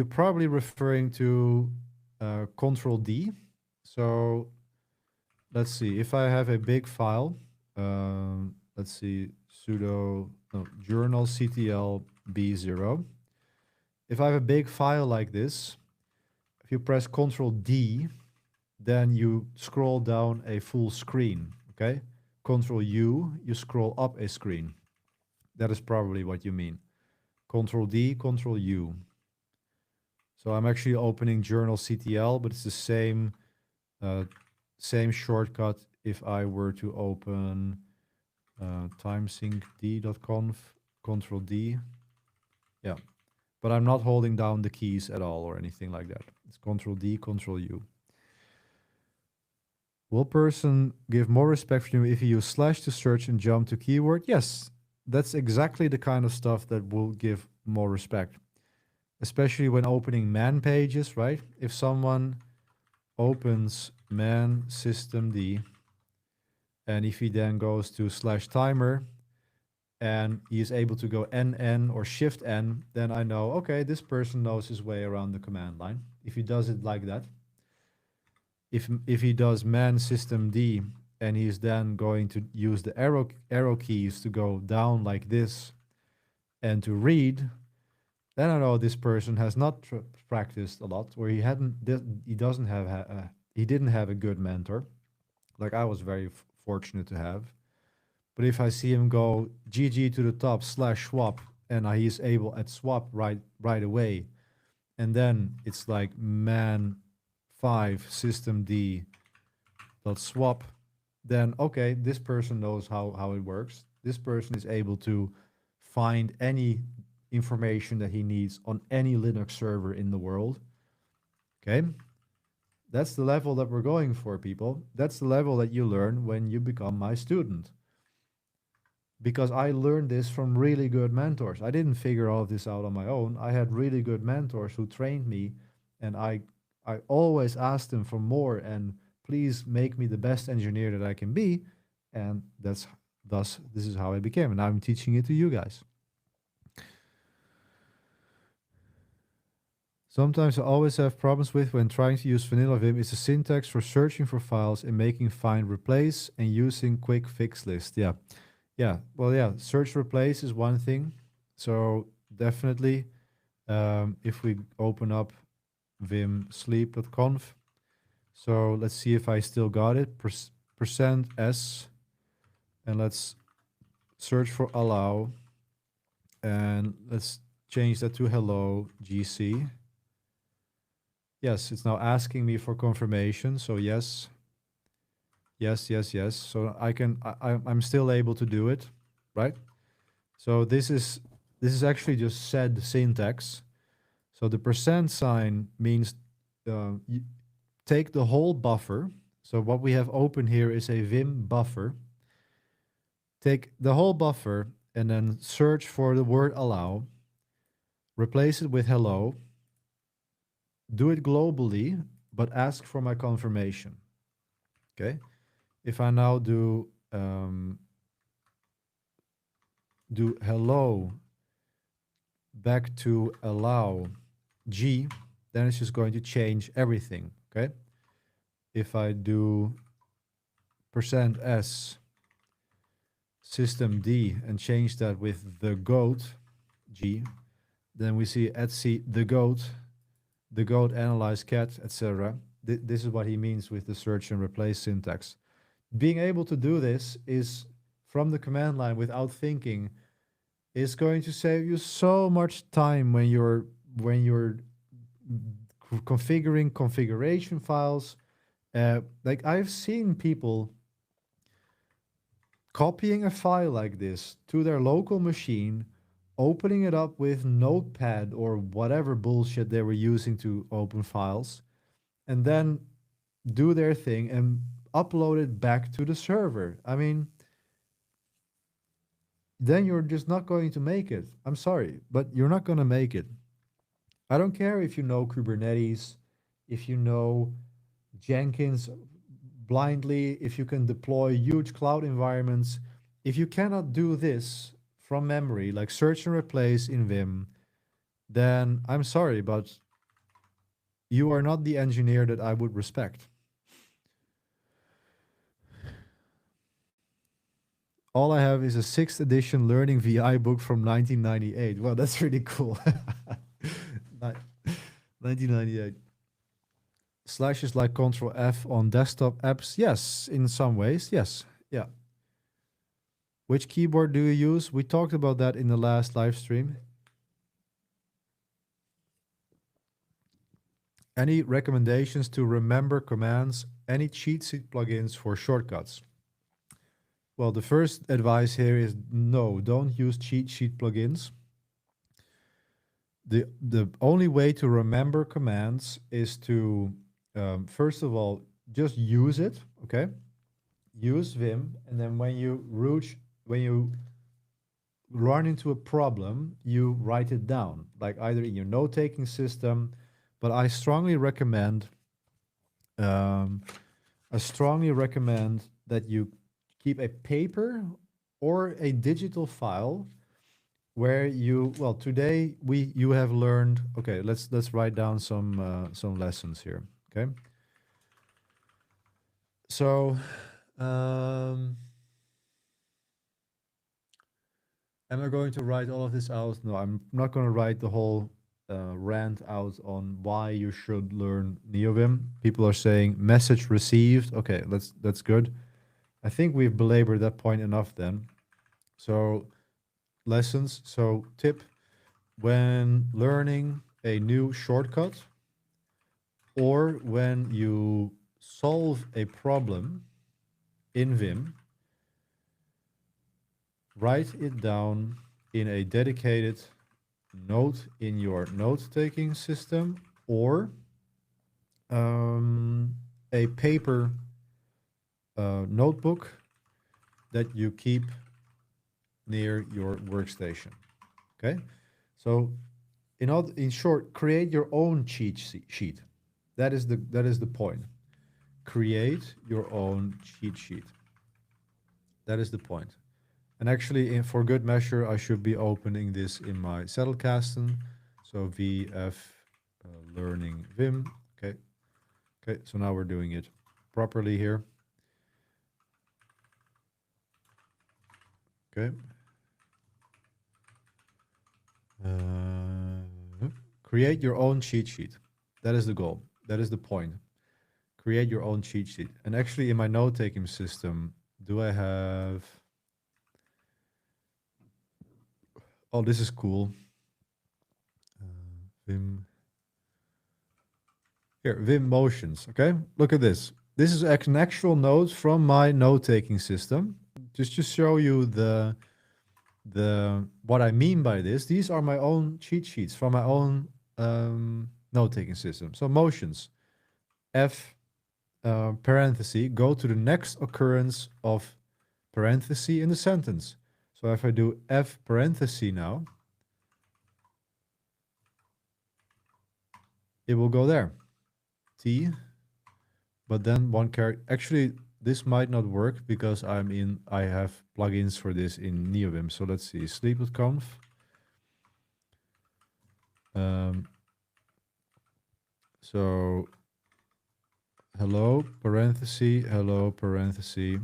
probably referring to Control D. So let's see. If I have a big file, let's see, sudo journal ctl b0. If I have a big file like this, if you press Control D, then you scroll down a full screen, okay? Control U, you scroll up a screen. That is probably what you mean. Control D, Control U. So I'm actually opening journal CTL, but it's the same shortcut if I were to open timesyncd.conf, Control D. Yeah, but I'm not holding down the keys at all or anything like that. It's Control D, Control U. Will person give more respect for you if you use slash to search and jump to keyword? Yes, that's exactly the kind of stuff that will give more respect, especially when opening man pages, right? If someone opens man systemd, and if he then goes to /timer and he is able to go NN or Shift N, then I know, okay, this person knows his way around the command line. If he does it like that. If he does man systemd and he's then going to use the arrow keys to go down like this and to read, then I know this person has not practiced a lot, or he didn't have a good mentor, like I was very fortunate to have. But if I see him go GG to the top /swap and he's able at swap right away, and then it's like man 5 systemd dot swap, then okay, this person knows how it works. This person is able to find any information that he needs on any Linux server in the world. Okay? That's the level that we're going for, people. That's the level that you learn when you become my student. Because I learned this from really good mentors. I didn't figure all of this out on my own. I had really good mentors who trained me, and I always asked them for more and please make me the best engineer that I can be. And this is how I became, and I'm teaching it to you guys. Sometimes I always have problems with when trying to use vanilla Vim is the syntax for searching for files and making find replace and using quick fix list. Yeah. Yeah. Well, yeah, search replace is one thing. So definitely, if we open up vim sleep.conf, so let's see if I still got it. %s, and let's search for allow, and let's change that to hello GC. Yes, it's now asking me for confirmation. So yes, yes, yes, yes. So I'm still able to do it, right? So this is actually just sed syntax. So the % means you take the whole buffer. So what we have open here is a Vim buffer. Take the whole buffer and then search for the word allow, replace it with hello, do it globally, but ask for my confirmation. Okay. If I now do hello back to allow G, then it's just going to change everything. Okay. If I do %s systemd and change that with the goat G, then we see etsy the goat analyze cat, etc. This is what he means with the search and replace syntax. Being able to do this is from the command line without thinking is going to save you so much time when you're configuring configuration files. Like I've seen people copying a file like this to their local machine, opening it up with Notepad or whatever bullshit they were using to open files, and then do their thing and upload it back to the server. I mean, then you're just not going to make it. I'm sorry, but you're not going to make it. I don't care if you know Kubernetes, if you know Jenkins blindly, if you can deploy huge cloud environments. If you cannot do this from memory, like search and replace in Vim, then I'm sorry, but you are not the engineer that I would respect. All I have is a 6th edition Learning VI book from 1998. Well, that's really cool. 1998. Slash is like Control F on desktop apps. Yes, in some ways. Yes. Yeah. Which keyboard do you use? We talked about that in the last live stream. Any recommendations to remember commands? Any cheat sheet plugins for shortcuts? Well, the first advice here is no, don't use cheat sheet plugins. The only way to remember commands is to, first of all, just use it, okay? Use Vim, and then when you run into a problem, you write it down, like either in your note-taking system, but I strongly recommend I strongly recommend that you keep a paper or a digital file where you, well, today you have learned, okay, let's write down some lessons here. Okay. So um am I going to write all of this out? No, I'm not going to write the whole rant out on why you should learn Neovim. People are saying message received. Okay, that's good. I think we've belabored that point enough then. So lessons. So tip: when learning a new shortcut or when you solve a problem in Vim, write it down in a dedicated note in your note-taking system or a paper notebook that you keep near your workstation. Okay, so in short, create your own cheat sheet. That is the point. Create your own cheat sheet. That is the point. And actually, for good measure, I should be opening this in my Zettelkasten. So VF learning Vim. Okay. Okay. So now we're doing it properly here. Okay. Create your own cheat sheet. That is the goal. That is the point. Create your own cheat sheet. And actually, in my note-taking system, do I have... Oh, this is cool. Vim. Here, Vim motions. Okay, look at this. This is an actual note from my note-taking system. Just to show you the what I mean by this. These are my own cheat sheets from my own note-taking system. So motions. F parenthesis, go to the next occurrence of parenthesis in the sentence. So if I do F parenthesis now, it will go there. T, but then one character. Actually, this might not work because I have plugins for this in Neovim. So let's see, sleep.conf. So hello parenthesis, hello parenthesis.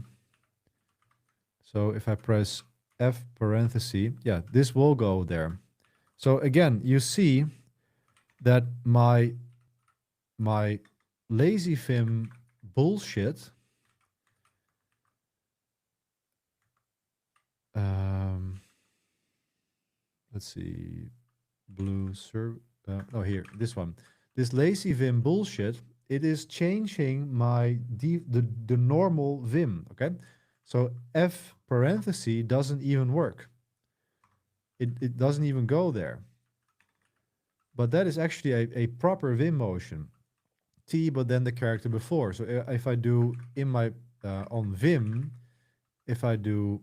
So if I press F parenthesis, yeah, this will go there. So again, you see that my lazy Vim bullshit let's see, blue serve. Oh, here, this one. This lazy Vim bullshit, it is changing my the normal Vim. Okay, so F parenthesis doesn't even work. It doesn't even go there. But that is actually a proper Vim motion. T, but then the character before. So if I do in my on Vim, if I do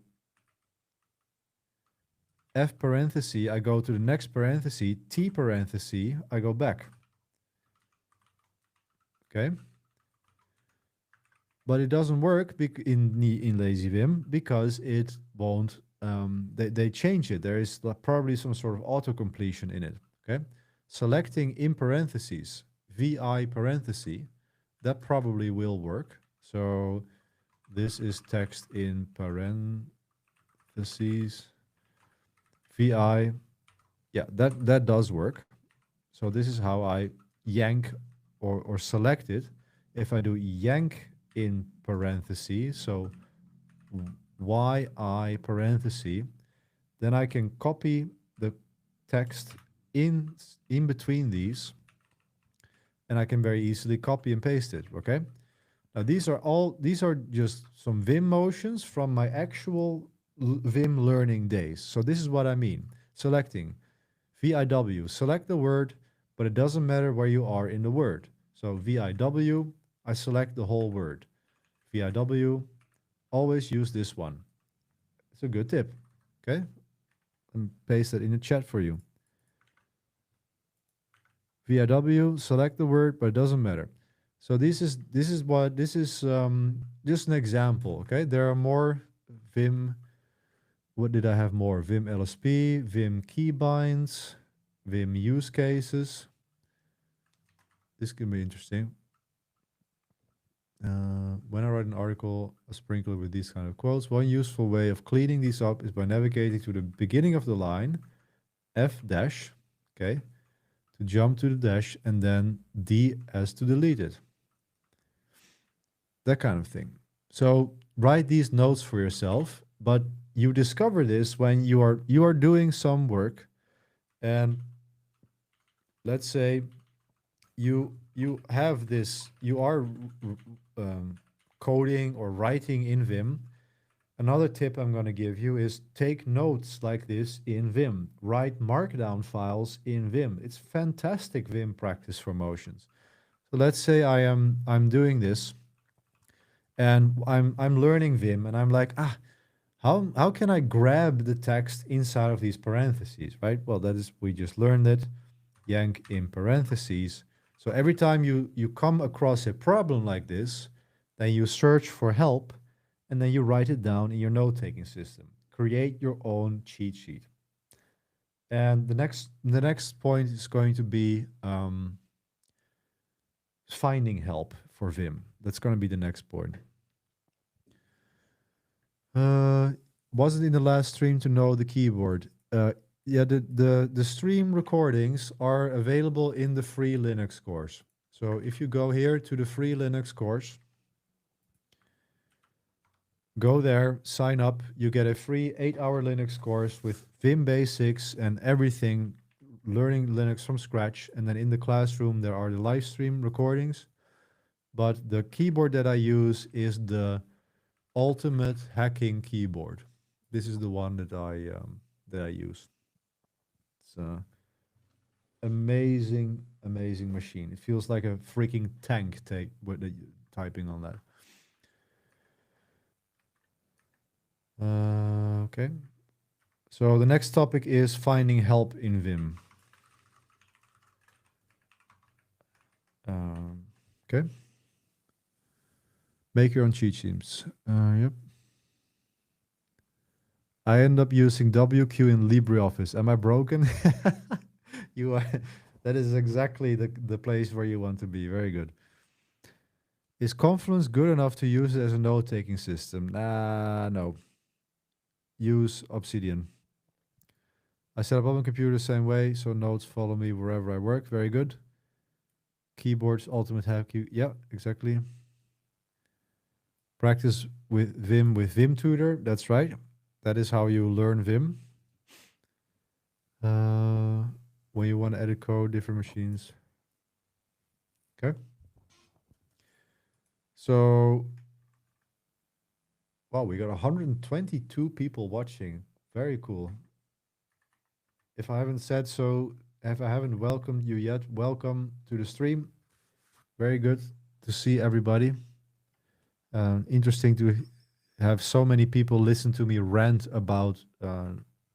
F parenthesis, I go to the next parenthesis, T parenthesis, I go back. Okay. But it doesn't work in lazy Vim because it won't, they change it. There is probably some sort of auto completion in it. Okay. Selecting in parentheses, VI parenthesis, that probably will work. So this is text in parentheses, VI. Yeah, that does work. So this is how I yank or select it. If I do yank in parentheses, so YI parenthesis, then I can copy the text in between these, and I can very easily copy and paste it. Okay. Now these are just some Vim motions from my actual Vim learning days. So this is what I mean. Selecting VIW, select the word, but it doesn't matter where you are in the word. So VIW, I select the whole word. VIW, always use this one. It's a good tip. Okay. And paste that in the chat for you. VIW, select the word, but it doesn't matter. So this is just an example. Okay, there are more Vim. What did I have more? Vim LSP, Vim keybinds, Vim use cases. This can be interesting. When I write an article, I sprinkle it with these kind of quotes. One useful way of cleaning these up is by navigating to the beginning of the line, F dash, okay, to jump to the dash, and then D as to delete it. That kind of thing. So write these notes for yourself, but you discover this when you are doing some work, and let's say you have this, you are coding or writing in Vim. Another tip I'm going to give you is take notes like this in Vim. Write markdown files in Vim. It's fantastic Vim practice for motions. So let's say I'm doing this and I'm learning Vim and I'm like, how can I grab the text inside of these parentheses, right? Well, that is, we just learned it. Yank in parentheses. So every time you come across a problem like this, then you search for help and then you write it down in your note-taking system. Create your own cheat sheet. And the next point is going to be finding help for Vim. That's going to be the next point. Was it in the last stream to know the keyboard? Yeah, the stream recordings are available in the free Linux course. So if you go here to the free Linux course, go there, sign up. You get a free 8-hour Linux course with Vim basics and everything, learning Linux from scratch. And then in the classroom, there are the live stream recordings. But the keyboard that I use is the ultimate hacking keyboard. This is the one that I use. It's amazing, amazing machine. It feels like a freaking tank with the typing on that. Okay. So the next topic is finding help in Vim. Okay. Make your own cheat sheets. Yep. I end up using WQ in LibreOffice. Am I broken? You are. That is exactly the place where you want to be. Very good. Is Confluence good enough to use it as a note-taking system? No. Use Obsidian. I set up on my computer the same way, so notes follow me wherever I work. Very good. Keyboards, ultimate hack. Yeah, exactly. Practice with Vim Tutor. That's right. That is how you learn Vim. When you want to edit code, different machines. Okay. So, wow, we got 122 people watching. Very cool. If I haven't said so, if I haven't welcomed you yet, welcome to the stream. Very good to see everybody. Interesting to have so many people listen to me rant about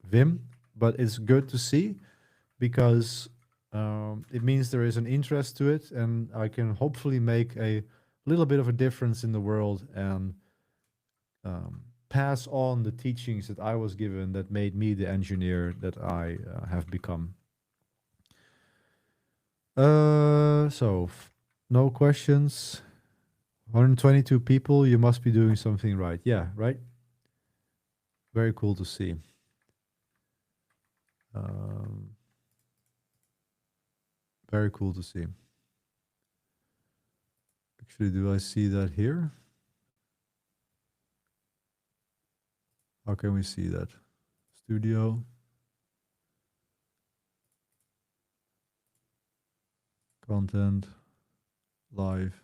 Vim, but it's good to see because it means there is an interest to it, and I can hopefully make a little bit of a difference in the world and pass on the teachings that I was given that made me the engineer that I have become. So no questions. 122 people, you must be doing something right. Yeah, right? Very cool to see. Very cool to see. Actually, do I see that here? How can we see that? Studio. Content. Live.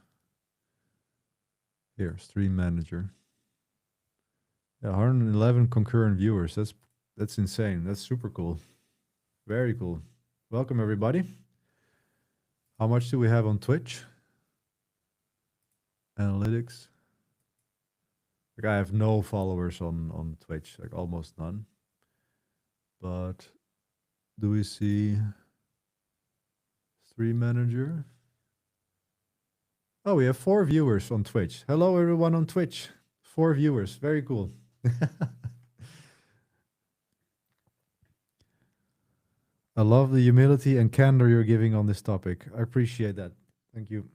Here, stream manager. Yeah, 111 concurrent viewers. That's insane. That's super cool. Very cool. Welcome everybody. How much do we have on Twitch? Analytics. Like I have no followers on Twitch, like almost none. But do we see stream manager? Oh, we have 4 viewers on Twitch. Hello, everyone on Twitch. 4 viewers. Very cool. I love the humility and candor you're giving on this topic. I appreciate that. Thank you.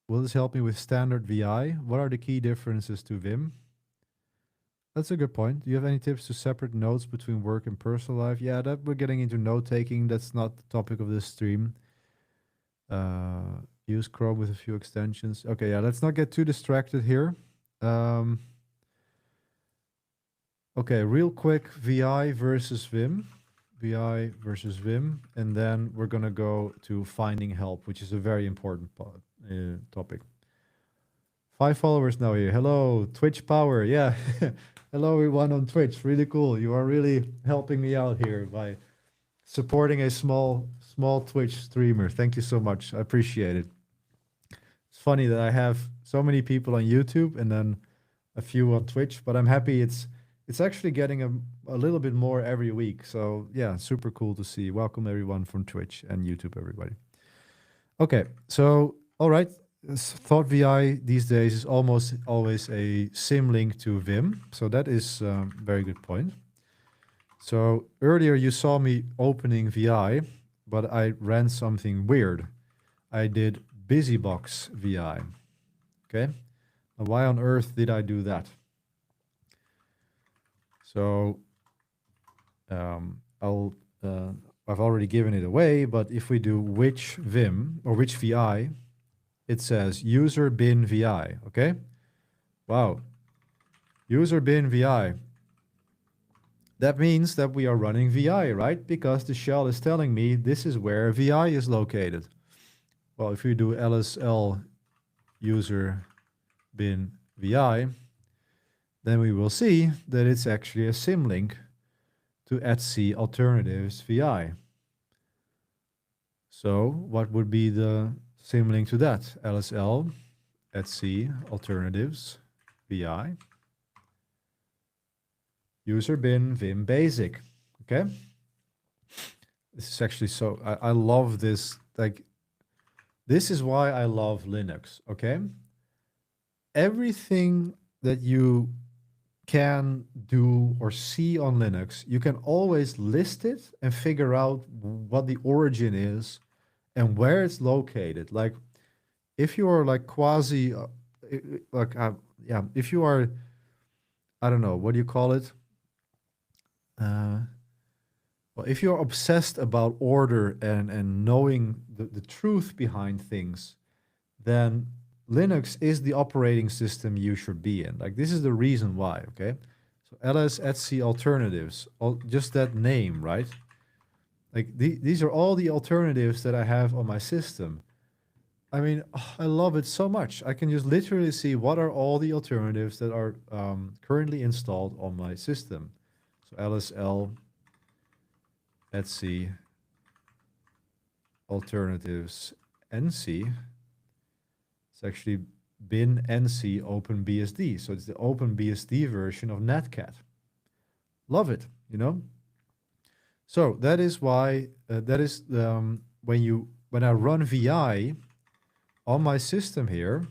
Will this help me with standard VI? What are the key differences to Vim? That's a good point. Do you have any tips to separate notes between work and personal life? Yeah, that we're getting into note taking. That's not the topic of this stream. Use Chrome with a few extensions. Okay, yeah, let's not get too distracted here. Um, okay, real quick, VI versus Vim. VI versus Vim. And then we're going to go to finding help, which is a very important topic. 5 followers now here. Hello, Twitch Power. Yeah. Hello, everyone on Twitch. Really cool. You are really helping me out here by supporting a small Twitch streamer. Thank you so much. I appreciate it. It's funny that I have so many people on YouTube and then a few on Twitch, but I'm happy it's actually getting a little bit more every week. So yeah, super cool to see. Welcome everyone from Twitch and YouTube, everybody. Okay, so all right. Thought VI these days is almost always a symlink to Vim. So that is a very good point. So earlier you saw me opening VI, but I ran something weird. I did BusyBox VI. Okay. Now why on earth did I do that? So I've already given it away, but if we do which Vim or which VI, it says user bin VI, okay? Wow. User bin VI. That means that we are running VI, right? Because the shell is telling me this is where VI is located. Well, if we do lsl user bin VI, then we will see that it's actually a symlink to etc alternatives VI. So what would be the symlink to that? lsl etc alternatives VI user bin vim basic. Okay. This is actually so, I love this. Like, this is why I love Linux. Okay. Everything that you can do or see on Linux, you can always list it and figure out what the origin is and where it's located. Like, if you are like quasi, yeah, if you are, I don't know, what do you call it? Well, if you're obsessed about order and knowing the truth behind things, then Linux is the operating system you should be in. Like, this is the reason why, okay? So ls etc alternatives, just that name, right? Like, these are all the alternatives that I have on my system. I mean, I love it so much. I can just literally see what are all the alternatives that are currently installed on my system. So lsl etc alternatives nc. It's actually bin nc openbsd. So it's the openbsd version of netcat. Love it, you know? So that is why, that is when I run VI on my system here,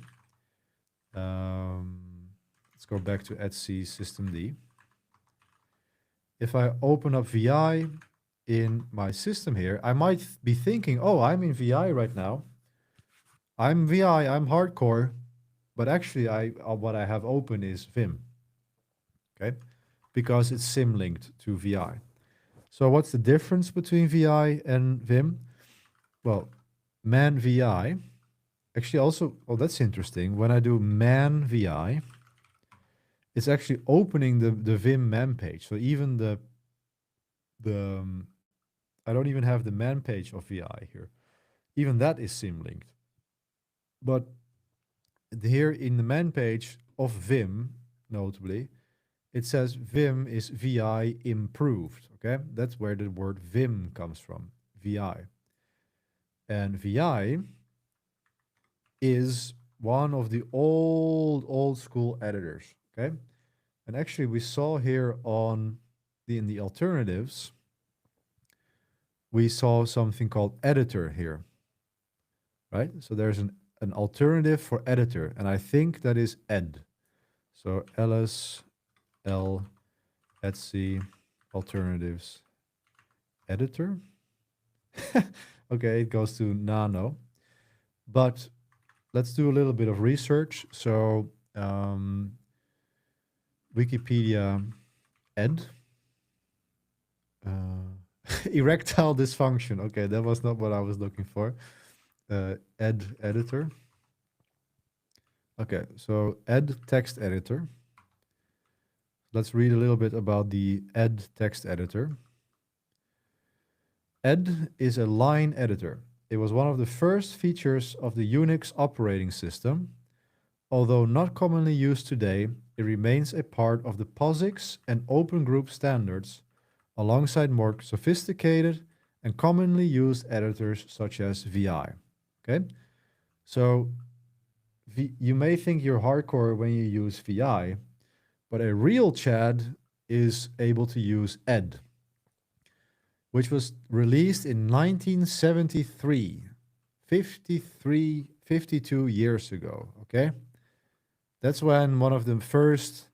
let's go back to etc systemd. If I open up VI in my system here, I might be thinking, oh, I'm in VI right now. I'm VI, I'm hardcore, but actually what I have open is Vim, okay? Because it's symlinked to VI. So what's the difference between VI and Vim? Well, man VI, actually also, oh, that's interesting. When I do man VI, it's actually opening the Vim man page. So even I don't even have the man page of VI here. Even that is symlinked. But here in the man page of Vim, notably, it says Vim is VI improved. Okay, that's where the word Vim comes from, VI. And VI is one of the old school editors. Okay, and actually we saw here in the alternatives, we saw something called editor here, right? So there's an an alternative for editor, and I think that is ed. So ls l etc alternatives editor. Okay, it goes to nano. But let's do a little bit of research. So Wikipedia ed. Erectile dysfunction. Okay, that was not what I was looking for. Ed editor. Okay, so ed text editor. Let's read a little bit about the ed text editor. Ed is a line editor. It was one of the first features of the Unix operating system. Although not commonly used today, it remains a part of the POSIX and Open Group standards, alongside more sophisticated and commonly used editors such as VI. Okay, so you may think you're hardcore when you use VI, but a real Chad is able to use ed, which was released in 1973, 52 years ago, okay? That's when one of the first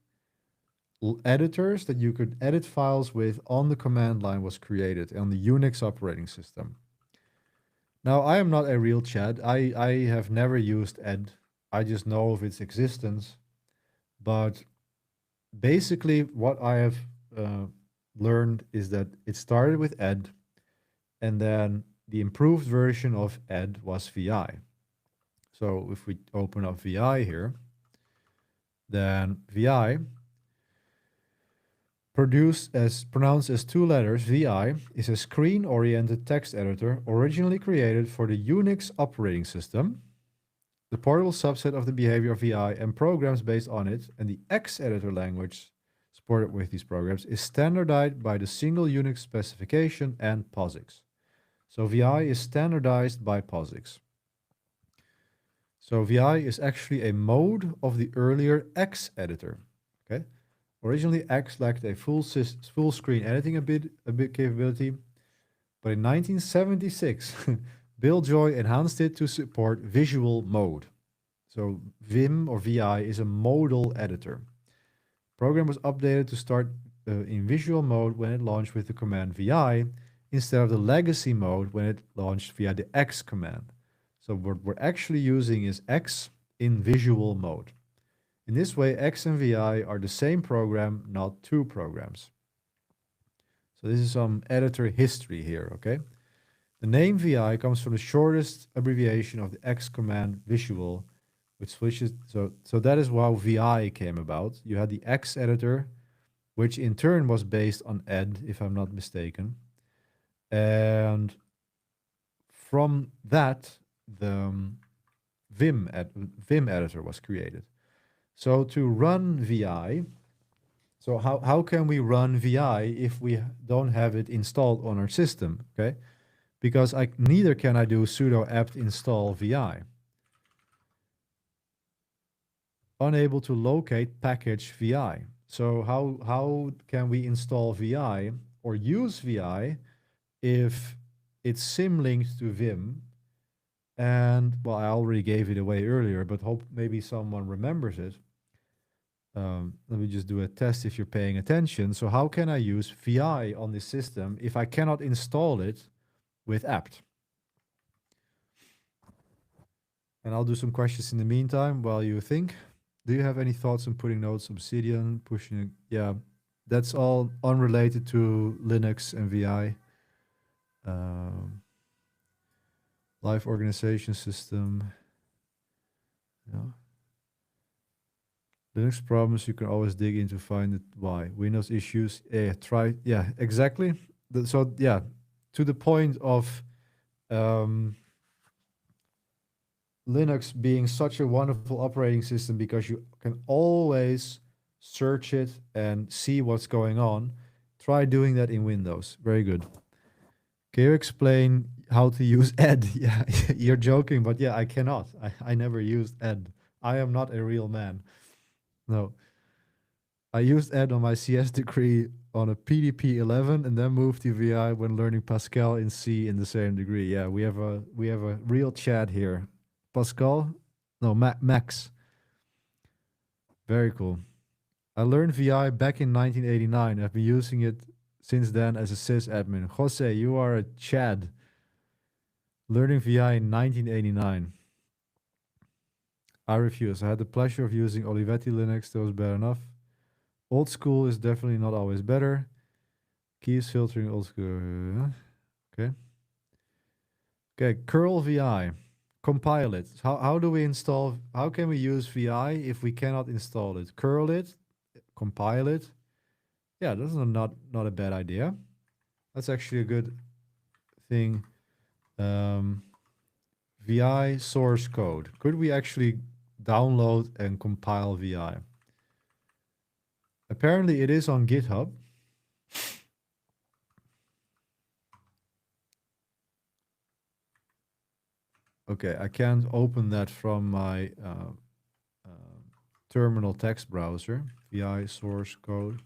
editors that you could edit files with on the command line was created on the Unix operating system. Now, I am not a real Chad. I have never used ed. I just know of its existence. But basically, what I have learned is that it started with ed, and then the improved version of ed was VI. So if we open up VI here, then VI, pronounced as two letters, VI, is a screen-oriented text editor originally created for the Unix operating system, the portable subset of the behavior of VI and programs based on it, and the X editor language supported with these programs is standardized by the single Unix specification and POSIX. So VI is standardized by POSIX. So VI is actually a mode of the earlier X editor. Okay, originally X lacked a full screen editing a bit capability, but in 1976, Bill Joy enhanced it to support visual mode. So Vim or VI is a modal editor. Program was updated to start in visual mode when it launched with the command VI instead of the legacy mode when it launched via the X command. So what we're actually using is X in visual mode. In this way, X and VI are the same program, not two programs. So this is some editor history here, okay? The name VI comes from the shortest abbreviation of the X command visual, which switches. So that is how VI came about. You had the X editor, which in turn was based on ed, if I'm not mistaken. And from that, the Vim editor was created. So to run VI, so how can we run VI if we don't have it installed on our system, okay? Because neither can I do sudo apt install VI. Unable to locate package VI. So how can we install VI or use VI if it's symlinked to Vim? And well, I already gave it away earlier, but hope maybe someone remembers it. Let me just do a test if you're paying attention. So how can I use VI on this system if I cannot install it with apt? And I'll do some questions in the meantime while you think. Do you have any thoughts on putting nodes, Obsidian, pushing it? Yeah, that's all unrelated to Linux and VI. Live organization system. Yeah. Linux problems, you can always dig in to find it why. Windows issues, yeah, exactly. So yeah, to the point of Linux being such a wonderful operating system because you can always search it and see what's going on. Try doing that in Windows. Very good. Can you explain how to use ed? Yeah, you're joking, but yeah, I cannot. I never used ed. I am not a real man. No. I used ed on my CS degree on a PDP 11 and then moved to VI when learning Pascal in C in the same degree. Yeah, we have a real chat here. Pascal? No, Max. Very cool. I learned VI back in 1989. I've been using it since then as a sysadmin. Jose, you are a Chad. Learning VI in 1989. I refuse. I had the pleasure of using Olivetti Linux. That was bad enough. Old school is definitely not always better. Keys filtering old school. Okay. Okay, curl VI. Compile it. How do we install? How can we use VI if we cannot install it? Curl it, compile it. Yeah, that's not a bad idea. That's actually a good thing. VI source code. Could we actually download and compile VI? Apparently it is on GitHub. Okay, I can't open that from my terminal text browser. VI source code.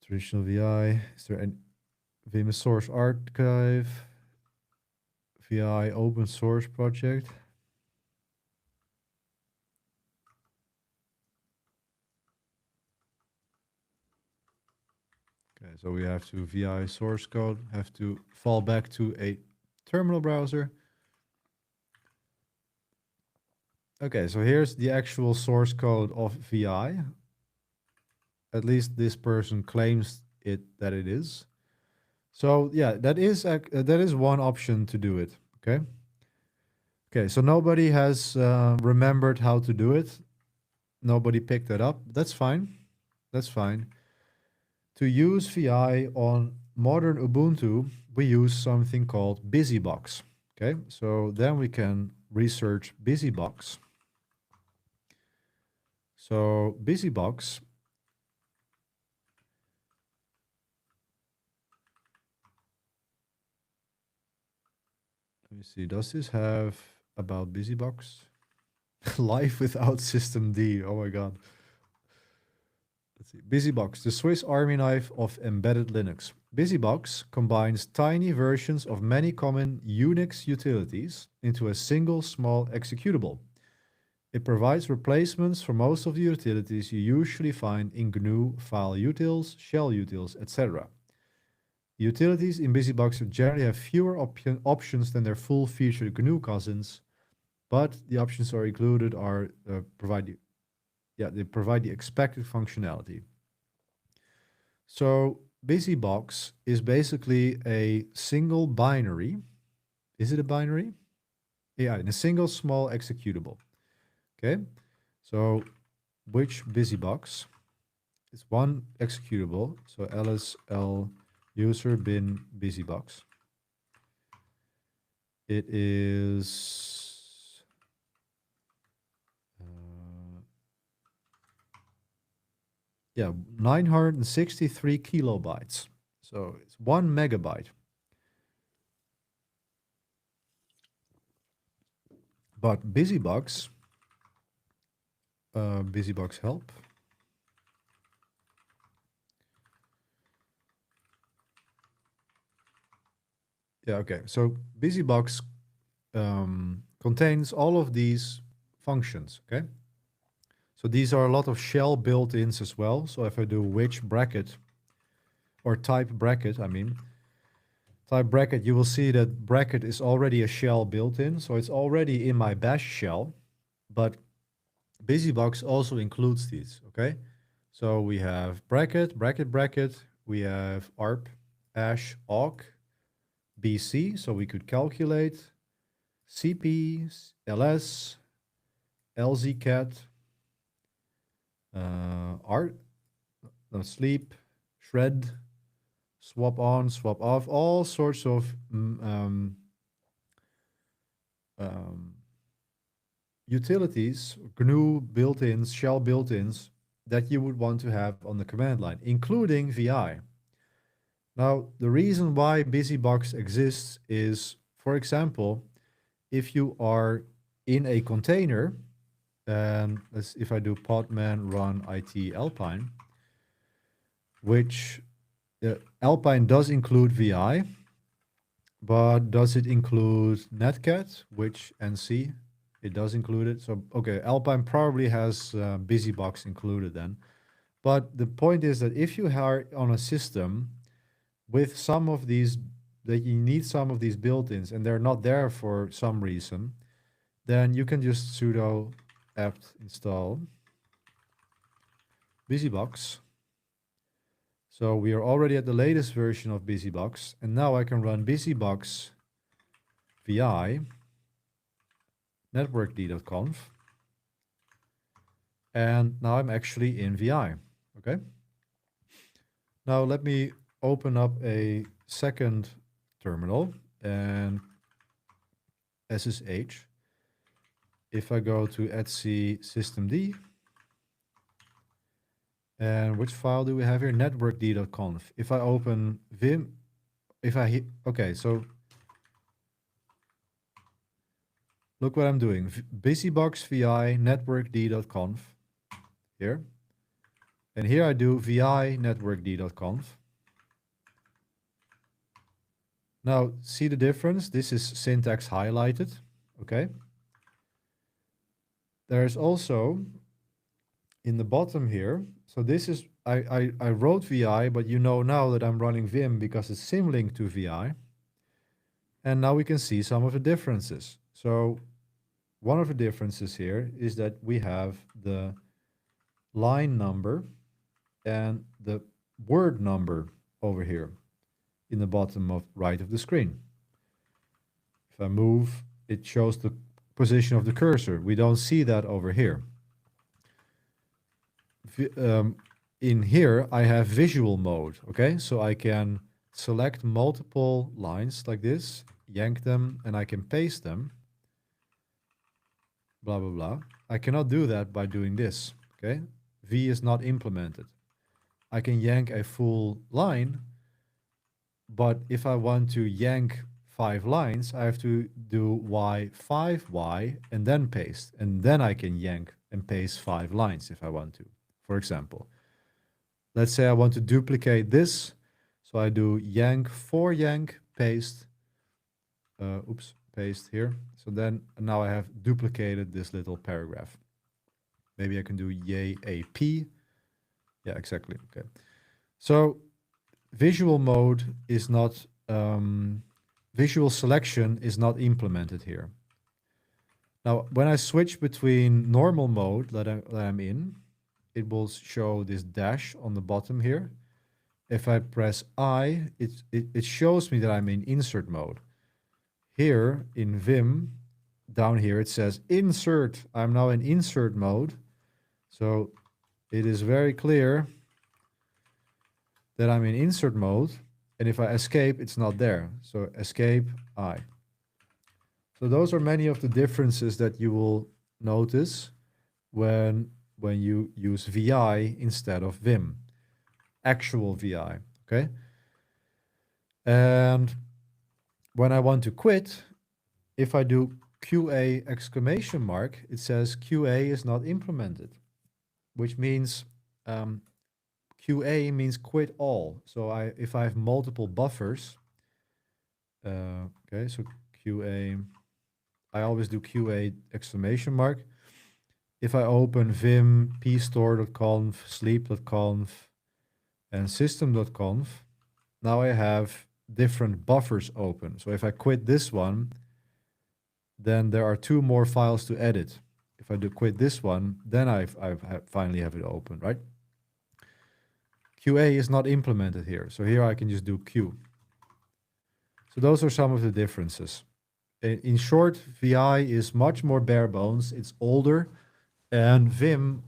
Traditional VI. Is there any Vim source archive? VI open source project. Okay, so we have to VI source code, have to fall back to a terminal browser. Okay, so here's the actual source code of VI. At least this person claims that it is. So yeah, that is one option to do it. Okay. Okay, so nobody has remembered how to do it. Nobody picked that up. That's fine. That's fine. To use VI on modern Ubuntu, we use something called BusyBox. Okay, so then we can research BusyBox. So BusyBox let me see, does this have about BusyBox? Life without systemd. Oh my god. Let's see. BusyBox, the Swiss Army knife of embedded Linux. BusyBox combines tiny versions of many common Unix utilities into a single small executable. It provides replacements for most of the utilities you usually find in GNU file utils, shell utils, etc. Utilities in BusyBox generally have fewer options than their full-featured GNU cousins, but the options are included are they provide the expected functionality. So BusyBox is basically a single binary. Is it a binary? Yeah, in a single small executable. Okay, so which BusyBox is one executable? So lsl user bin BusyBox. It is yeah, 963 kilobytes. So it's 1 megabyte. But BusyBox, BusyBox help. Yeah, okay. So BusyBox contains all of these functions, okay? So these are a lot of shell built-ins as well. So if I do which bracket or type bracket, type bracket, you will see that bracket is already a shell built-in. So it's already in my bash shell, but BusyBox also includes these, okay? So we have bracket, bracket, bracket. We have arp, ash, awk, bc. So we could calculate cp, ls, lzcat, art, sleep, shred, swap on, swap off, all sorts of utilities, GNU built-ins, shell built-ins that you would want to have on the command line, including VI. Now, the reason why BusyBox exists is, for example, if you are in a container, and if I do podman run it alpine, which Alpine does include VI, But does it include Netcat, which NC? It does include it. So, okay, Alpine probably has BusyBox included then. But the point is that if you are on a system with some of these, that you need some of these built-ins and they're not there for some reason, then you can just sudo apt install BusyBox. So we are already at the latest version of BusyBox, and now I can run BusyBox vi networkd.conf, and now I'm actually in vi. Okay. Now let me open up a second terminal and SSH. If I go to etc systemd, and which file do we have here? Networkd.conf. If I open Vim, okay, so look what I'm doing. BusyBox vi networkd.conf here. And here I do vi networkd.conf. Now, see the difference? This is syntax highlighted, okay? There's also in the bottom here, so this is, I wrote vi, but you know now that I'm running Vim because it's symlinked to vi. And now we can see some of the differences. So one of the differences here is that we have the line number and the word number over here in the bottom of right of the screen. If I move, it shows the position of the cursor. We don't see that over here. In here, I have visual mode, okay? So I can select multiple lines like this, yank them, and I can paste them, blah, blah, blah. I cannot do that by doing this, okay? V is not implemented. I can yank a full line, but if I want to yank 5 lines, I have to do Y5Y and then paste. And then I can yank and paste 5 lines if I want to, for example. Let's say I want to duplicate this. So I do yank, for yank, paste. Paste here. So then now I have duplicated this little paragraph. Maybe I can do YAP. Yeah, exactly. Okay. So visual mode is not, visual selection is not implemented here. Now, when I switch between normal mode that I'm in, it will show this dash on the bottom here. If I press I, it shows me that I'm in insert mode. Here in Vim, down here, it says insert. I'm now in insert mode. So it is very clear that I'm in insert mode. And if I escape, it's not there. So escape, I. So those are many of the differences that you will notice when you use VI instead of Vim. Actual VI, okay? And when I want to quit, if I do QA exclamation mark, it says QA is not implemented, which means QA means quit all. So if I have multiple buffers, okay, so QA, I always do QA exclamation mark. If I open vim pstore.conf, sleep.conf, and system.conf, now I have different buffers open. So if I quit this one, then there are 2 more files to edit. If I do quit this one, then I finally have it open, right? QA is not implemented here. So here I can just do Q. So those are some of the differences. In short, VI is much more bare bones. It's older, and Vim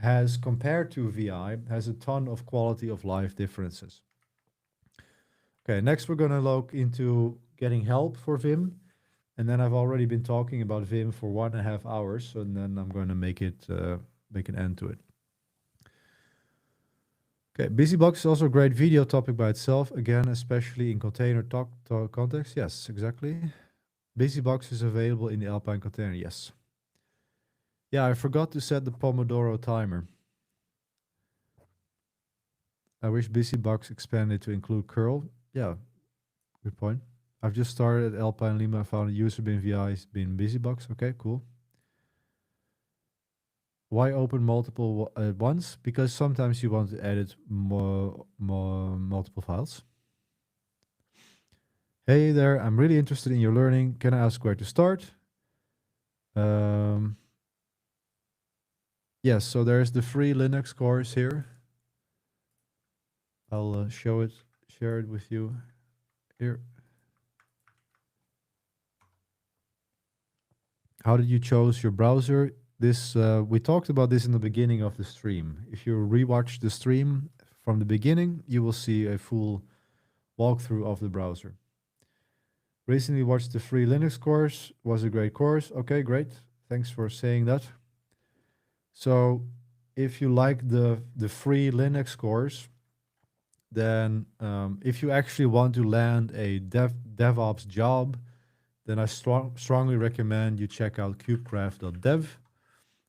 has, compared to VI, has a ton of quality of life differences. Okay, next we're going to look into getting help for Vim. And then I've already been talking about Vim for 1.5 hours, so then I'm going to make an end to it. Okay, BusyBox is also a great video topic by itself. Again, especially in container talk context. Yes, exactly. BusyBox is available in the Alpine container. Yes. Yeah, I forgot to set the Pomodoro timer. I wish BusyBox expanded to include curl. Yeah, good point. I've just started at Alpine Lima. I found a user bin VI bin busybox. Okay, cool. Why open multiple at once? Because sometimes you want to edit multiple files. Hey there, I'm really interested in your learning. Can I ask where to start? Yes, so there's the free Linux course here. I'll share it with you here. How did you choose your browser? This we talked about this in the beginning of the stream. If you rewatch the stream from the beginning, you will see a full walkthrough of the browser. Recently watched the free Linux course. Was a great course. Okay, great. Thanks for saying that. So if you like the free Linux course, then if you actually want to land a DevOps job, then I strongly recommend you check out kubecraft.dev.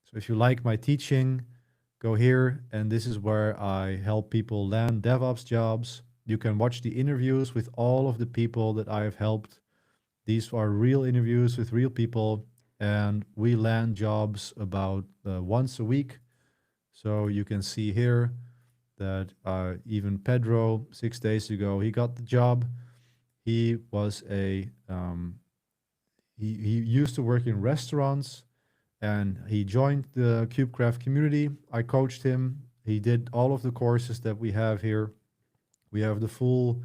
So if you like my teaching, go here, and this is where I help people land DevOps jobs. You can watch the interviews with all of the people that I have helped. These are real interviews with real people, and we land jobs about once a week. So you can see here that even Pedro, 6 days ago, he got the job. He was he used to work in restaurants, and he joined the KubeCraft community. I coached him. He did all of the courses that we have here. We have the full,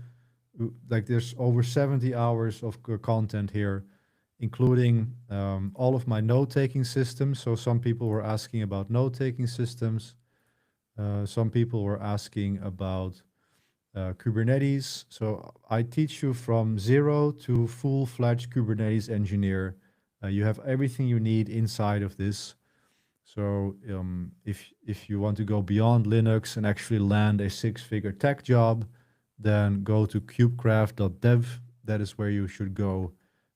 like there's over 70 hours of content here, including all of my note-taking systems. So some people were asking about note-taking systems. Some people were asking about Kubernetes. So I teach you from zero to full-fledged Kubernetes engineer. You have everything you need inside of this. So if you want to go beyond Linux and actually land a 6-figure tech job, then go to kubecraft.dev. That is where you should go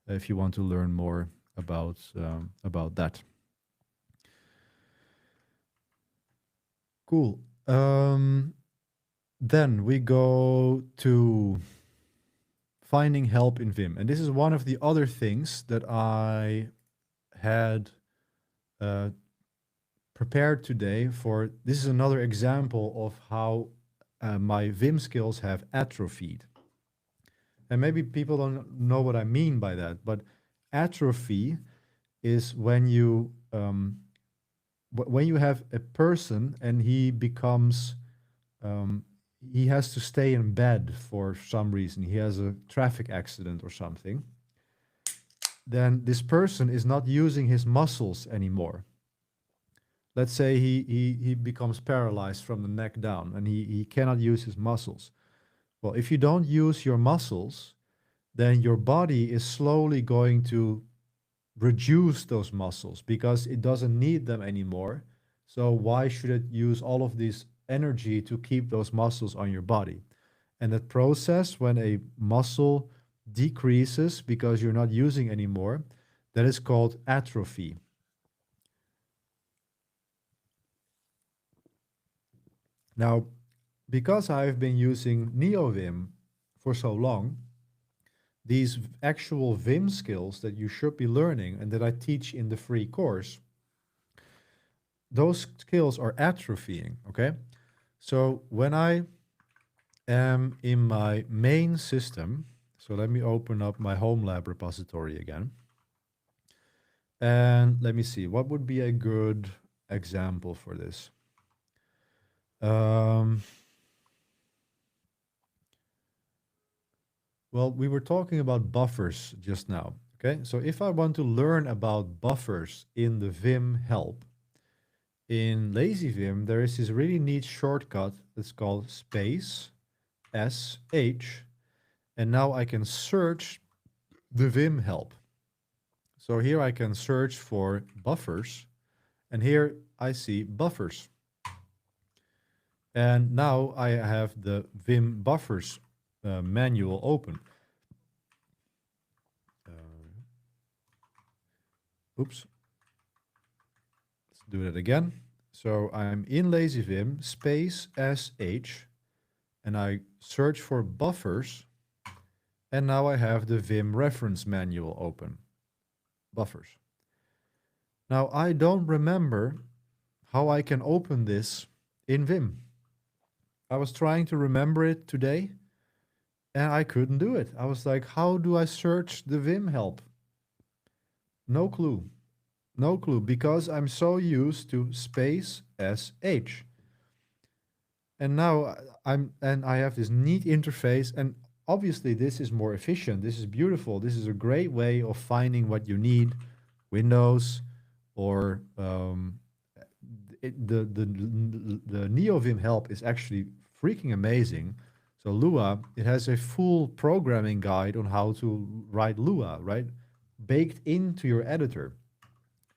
if you want to learn more about that. Cool. Then we go to finding help in Vim. And this is one of the other things that I had prepared today for. This is another example of how my Vim skills have atrophied. And maybe people don't know what I mean by that, but atrophy is when you have a person and he becomes he has to stay in bed for some reason. He has a traffic accident or something. Then this person is not using his muscles anymore. Let's say he becomes paralyzed from the neck down and he cannot use his muscles. Well, if you don't use your muscles, then your body is slowly going to reduce those muscles because it doesn't need them anymore. So why should it use all of this energy to keep those muscles on your body? And that process, when a muscle decreases because you're not using anymore, that is called atrophy. Now, because I've been using Neovim for so long, these actual Vim skills that you should be learning and that I teach in the free course, those skills are atrophying, okay? So when I am in my main system, so let me open up my home lab repository again. And let me see, what would be a good example for this? Well, we were talking about buffers just now, okay? So if I want to learn about buffers in the Vim help, in Lazy Vim, there is this really neat shortcut that's called space SH, and now I can search the Vim help. So here I can search for buffers, and here I see buffers. And now I have the Vim buffers manual open. Oops. Let's do that again. So I'm in Lazy Vim, space SH, and I search for buffers. And now I have the Vim reference manual open, buffers. Now I don't remember how I can open this in Vim. I was trying to remember it today and I couldn't do it. I was like, how do I search the Vim help? No clue. No clue because I'm so used to space sh. And now I have this neat interface, and obviously this is more efficient. This is beautiful. This is a great way of finding what you need. Windows or the Neovim help is actually freaking amazing. So Lua, it has a full programming guide on how to write Lua, right? Baked into your editor.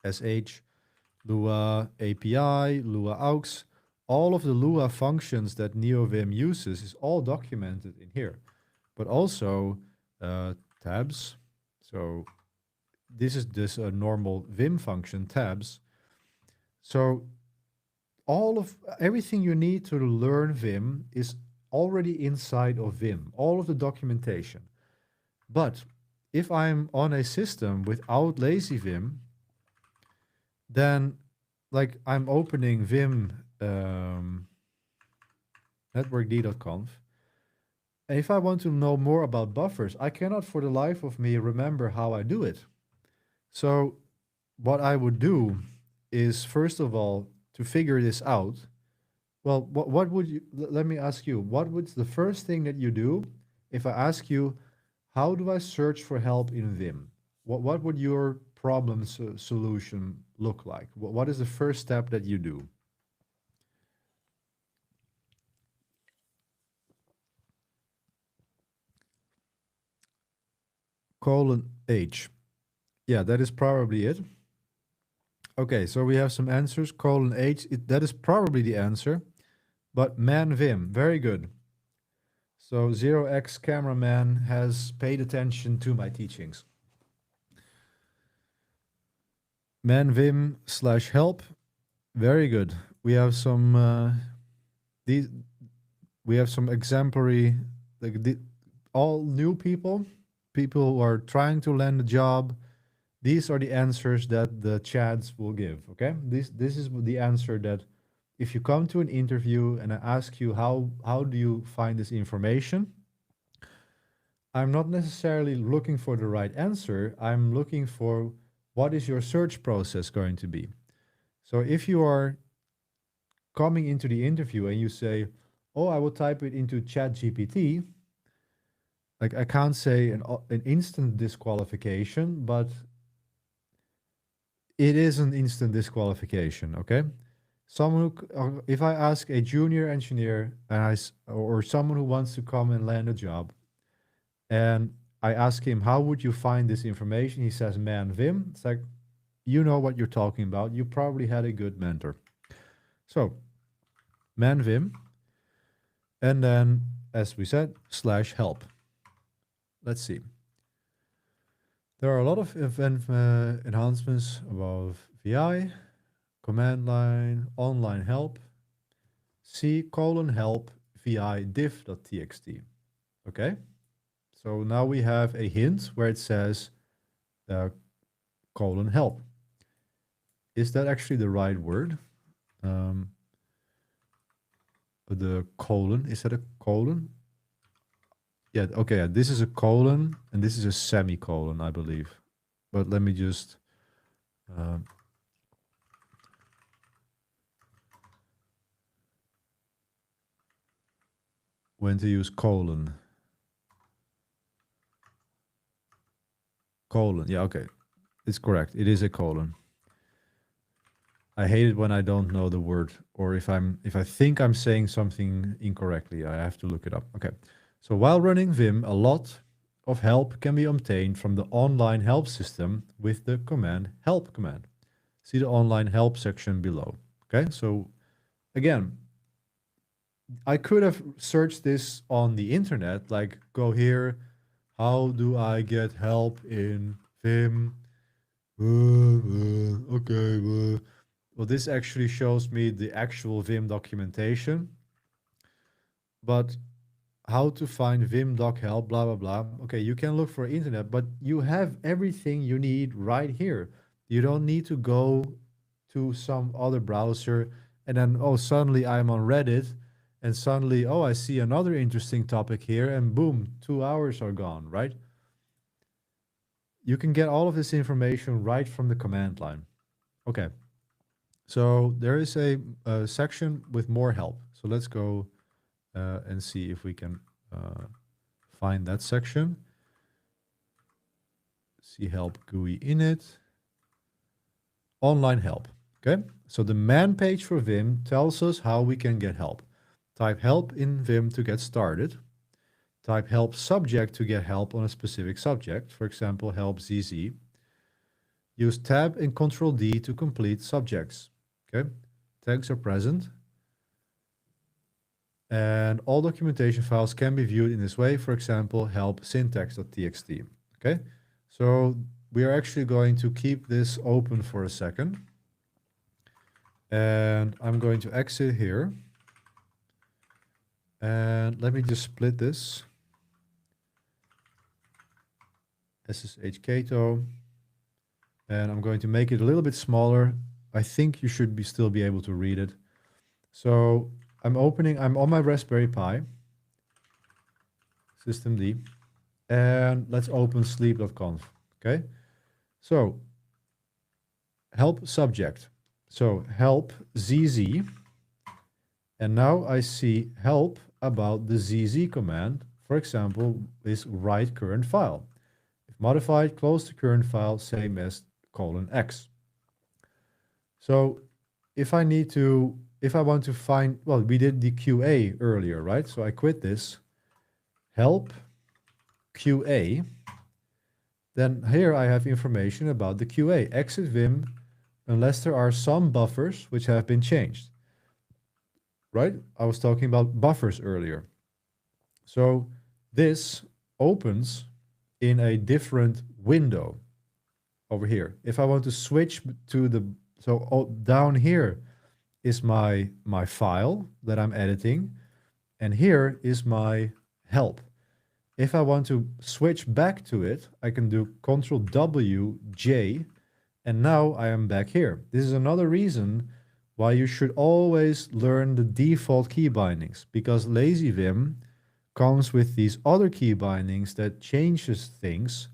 SH, Lua API, Lua aux. All of the Lua functions that Neovim uses is all documented in here. But also tabs. So this is just a normal Vim function, tabs. So everything you need to learn Vim is already inside of Vim, all of the documentation. But if I'm on a system without lazy Vim, then like I'm opening Vim networkd.conf. And if I want to know more about buffers, I cannot for the life of me remember how I do it. So what I would do is, first of all, to figure this out, well, what would you, let me ask you, what would the first thing that you do if I ask you, how do I search for help in Vim? What would your problem solution look like? What is the first step that you do? :H. Yeah, that is probably it. Okay, so we have some answers. :H, that is probably the answer. But man Vim, very good. So 0x cameraman has paid attention to my teachings. Man Vim / help, very good. We have some we have some exemplary, like all new people who are trying to land a job. These are the answers that the chads will give. Okay, this is the answer that if you come to an interview and I ask you how do you find this information, I'm not necessarily looking for the right answer. I'm looking for what is your search process going to be. So if you are coming into the interview and you say, oh, I will type it into ChatGPT, like I can't say an instant disqualification, but it is an instant disqualification, okay? Someone who, if I ask a junior engineer or someone who wants to come and land a job, and I ask him, how would you find this information? He says, man, Vim. It's like, you know what you're talking about. You probably had a good mentor. So, man, Vim. And then, as we said, /help. Let's see. There are a lot of enhancements above VI, command line, online help, C:help VI diff.txt. Okay? So now we have a hint where it says :help. Is that actually the right word? The colon, is that a colon? Yeah, okay, this is a colon and this is a semicolon, I believe. But let me just when to use colon. Colon, yeah, okay. It's correct. It is a colon. I hate it when I don't know the word, or if I think I'm saying something incorrectly, I have to look it up. Okay. So while running Vim, a lot of help can be obtained from the online help system with the command help command. See the online help section below. Okay. So again, I could have searched this on the internet, like go here, how do I get help in Vim? Okay. Well, this actually shows me the actual Vim documentation. But how to find Vim doc help, blah, blah, blah. Okay, you can look for internet, but you have everything you need right here. You don't need to go to some other browser and then, oh, suddenly I'm on Reddit and suddenly, oh, I see another interesting topic here and boom, 2 hours are gone, right? You can get all of this information right from the command line. Okay, so there is a section with more help. So let's go and see if we can find that section. See help GUI init. Online help. Okay, so the man page for Vim tells us how we can get help. Type help in Vim to get started. Type help subject to get help on a specific subject. For example, help ZZ. Use tab and Control D to complete subjects. Okay, tags are present. And all documentation files can be viewed in this way. For example, help syntax.txt. Okay, so we are actually going to keep this open for a second. And I'm going to exit here. And let me just split this. SSH Cato. And I'm going to make it a little bit smaller. I think you should still be able to read it. So I'm on my Raspberry Pi, systemd, and let's open sleep.conf, okay? So help subject. So help ZZ, and now I see help about the ZZ command. For example, is write current file. If modified, close the current file, same as :x. So if I want to find, well, we did the QA earlier, right? So I quit this, help QA. Then here I have information about the QA. Exit Vim unless there are some buffers which have been changed, right? I was talking about buffers earlier. So this opens in a different window over here. If I want to switch to the, so down here is my file that I'm editing, and here is my help. If I want to switch back to it, I can do Control W, J, and now I am back here. This is another reason why you should always learn the default key bindings, because Lazy Vim comes with these other key bindings that changes things.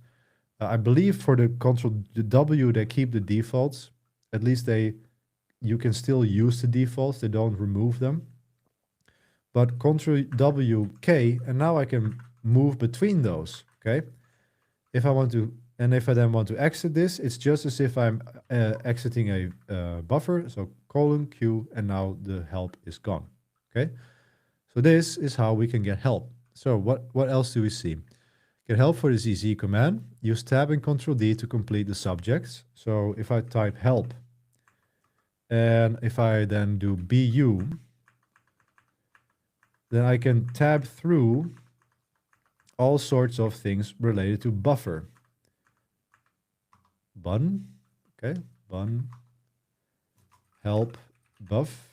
I believe for the Control W, they keep the defaults. At least you can still use the defaults. They don't remove them. But Control W, K, and now I can move between those, okay? If I then want to exit this, it's just as if I'm exiting a buffer. So :Q, and now the help is gone, okay? So this is how we can get help. So what else do we see? Get help for the ZZ command. Use tab and Control D to complete the subjects. So if I type help, and if I then do BU, then I can tab through all sorts of things related to buffer. Bun, okay, bun, help, buff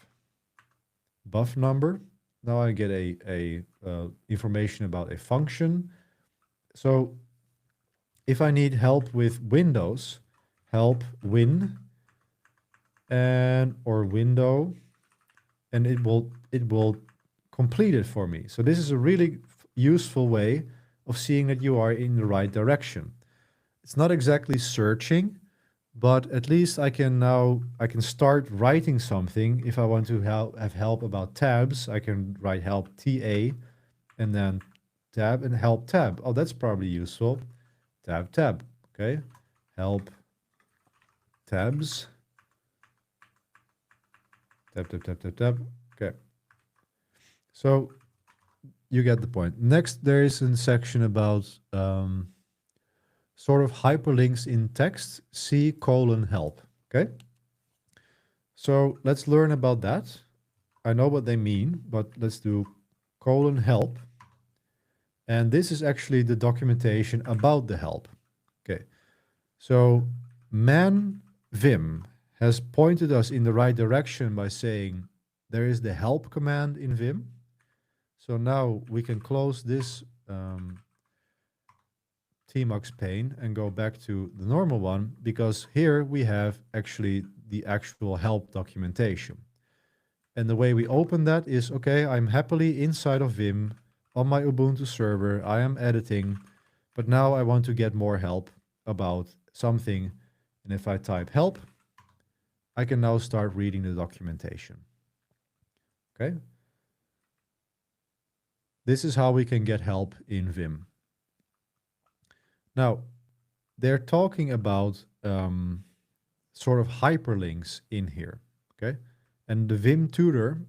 number. Now I get a information about a function. So if I need help with Windows, help win or window, and it will complete it for me. So this is a really useful way of seeing that you are in the right direction. It's not exactly searching, but at least I can start writing something. If I want to have help about tabs, I can write help TA and then tab and help tab. Oh, that's probably useful. Tab, okay. Help tabs. Tab. Okay. So you get the point. Next, there is a section about sort of hyperlinks in text, C:help, okay? So let's learn about that. I know what they mean, but let's do :help. And this is actually the documentation about the help, okay? So man Vim has pointed us in the right direction by saying there is the help command in Vim. So now we can close this Tmux pane and go back to the normal one, because here we have actually the actual help documentation. And the way we open that is, okay, I'm happily inside of Vim on my Ubuntu server. I am editing, but now I want to get more help about something. And if I type help, I can now start reading the documentation. Okay. This is how we can get help in Vim. Now, they're talking about sort of hyperlinks in here. Okay. And the Vim tutor,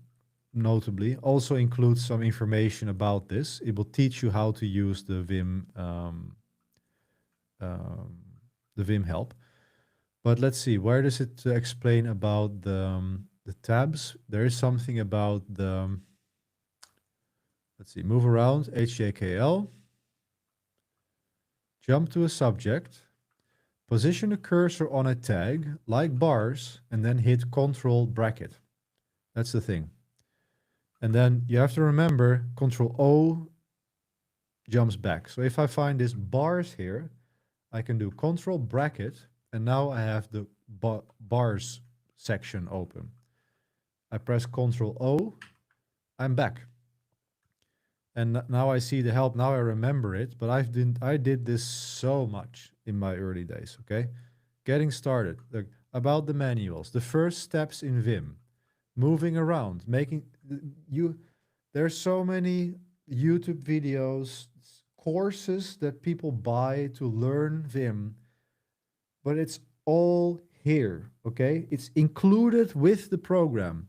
notably, also includes some information about this. It will teach you how to use the Vim help. But let's see, where does it explain about the tabs? There is something about the, let's see, move around, HJKL, jump to a subject, position a cursor on a tag, like bars, and then hit Control bracket. That's the thing. And then you have to remember Control O jumps back. So if I find this bars here, I can do Control bracket, and now I have the bars section open. I press Control O, I'm back. And now I see the help, now I remember it, but I did this so much in my early days, okay? Getting started, about the manuals, the first steps in Vim, moving around, there's so many YouTube videos, courses that people buy to learn Vim, but it's all here, okay? It's included with the program.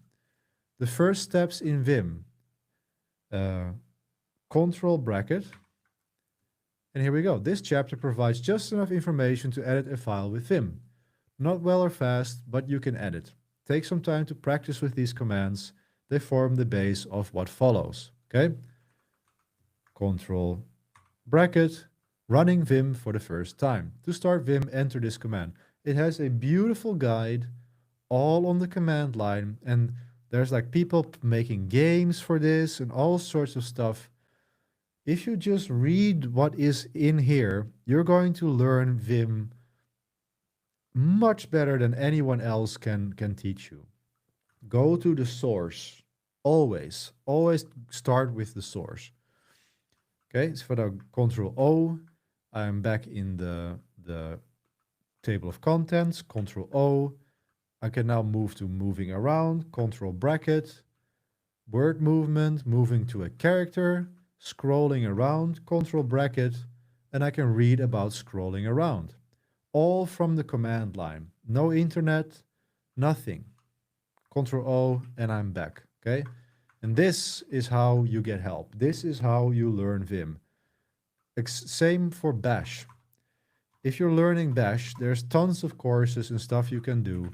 The first steps in Vim, Control bracket, and here we go. This chapter provides just enough information to edit a file with Vim. Not well or fast, but you can edit. Take some time to practice with these commands. They form the base of what follows, okay? Control bracket, running Vim for the first time. To start Vim, enter this command. It has a beautiful guide all on the command line, and there's like people making games for this and all sorts of stuff. If you just read what is in here, you're going to learn Vim much better than anyone else can teach you. Go to the source. Always start with the source. Okay, so for the Control O, I'm back in the table of contents, Control O. I can now move to moving around, Control bracket, word movement, moving to a character, scrolling around, Control bracket, and I can read about scrolling around. All from the command line. No internet, nothing. Control O, and I'm back, okay? And this is how you get help. This is how you learn Vim. Same for Bash. If you're learning Bash, there's tons of courses and stuff you can do.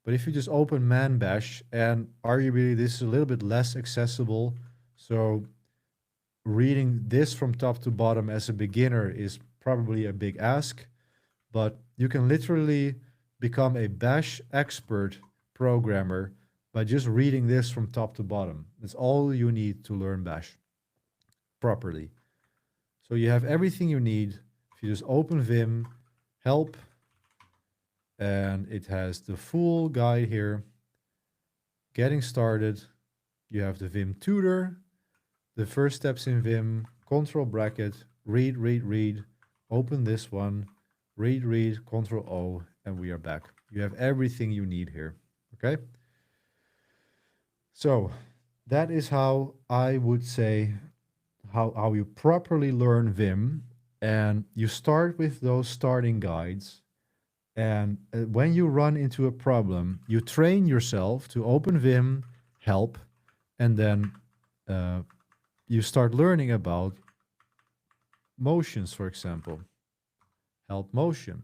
But if you just open Man Bash, and arguably this is a little bit less accessible, so reading this from top to bottom as a beginner is probably a big ask, but you can literally become a Bash expert programmer by just reading this from top to bottom. That's all you need to learn Bash properly. So you have everything you need. If you just open Vim, help, and it has the full guide here. Getting started, you have the Vim tutor, the first steps in Vim, Control bracket, read, open this one, read, Control O, and we are back. You have everything you need here, okay? So that is how I would say how you properly learn Vim, and you start with those starting guides. And when you run into a problem, you train yourself to open Vim, help, and then you start learning about motions, for example. Help motion,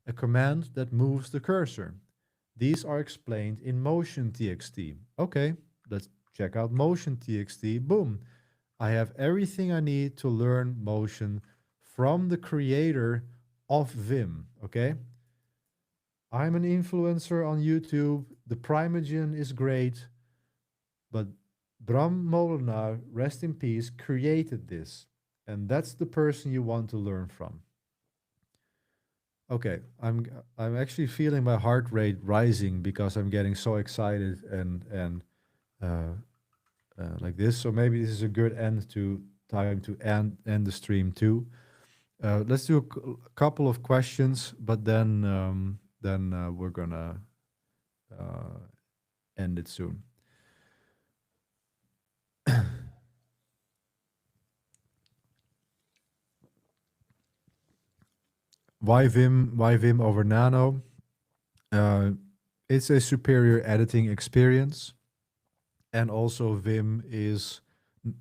a command that moves the cursor. These are explained in motion.txt. Okay, let's check out motion.txt. Boom. I have everything I need to learn motion from the creator of Vim, okay? I'm an influencer on YouTube. The Primogen is great, but Bram Molenaar, rest in peace, created this. And that's the person you want to learn from. Okay, I'm actually feeling my heart rate rising because I'm getting so excited and uh, like this. So maybe this is a good end to time to end the stream too. Let's do a couple of questions, but then we're gonna uh, end it soon. Why Vim? Why Vim over Nano? Uh, it's a superior editing experience, and also Vim is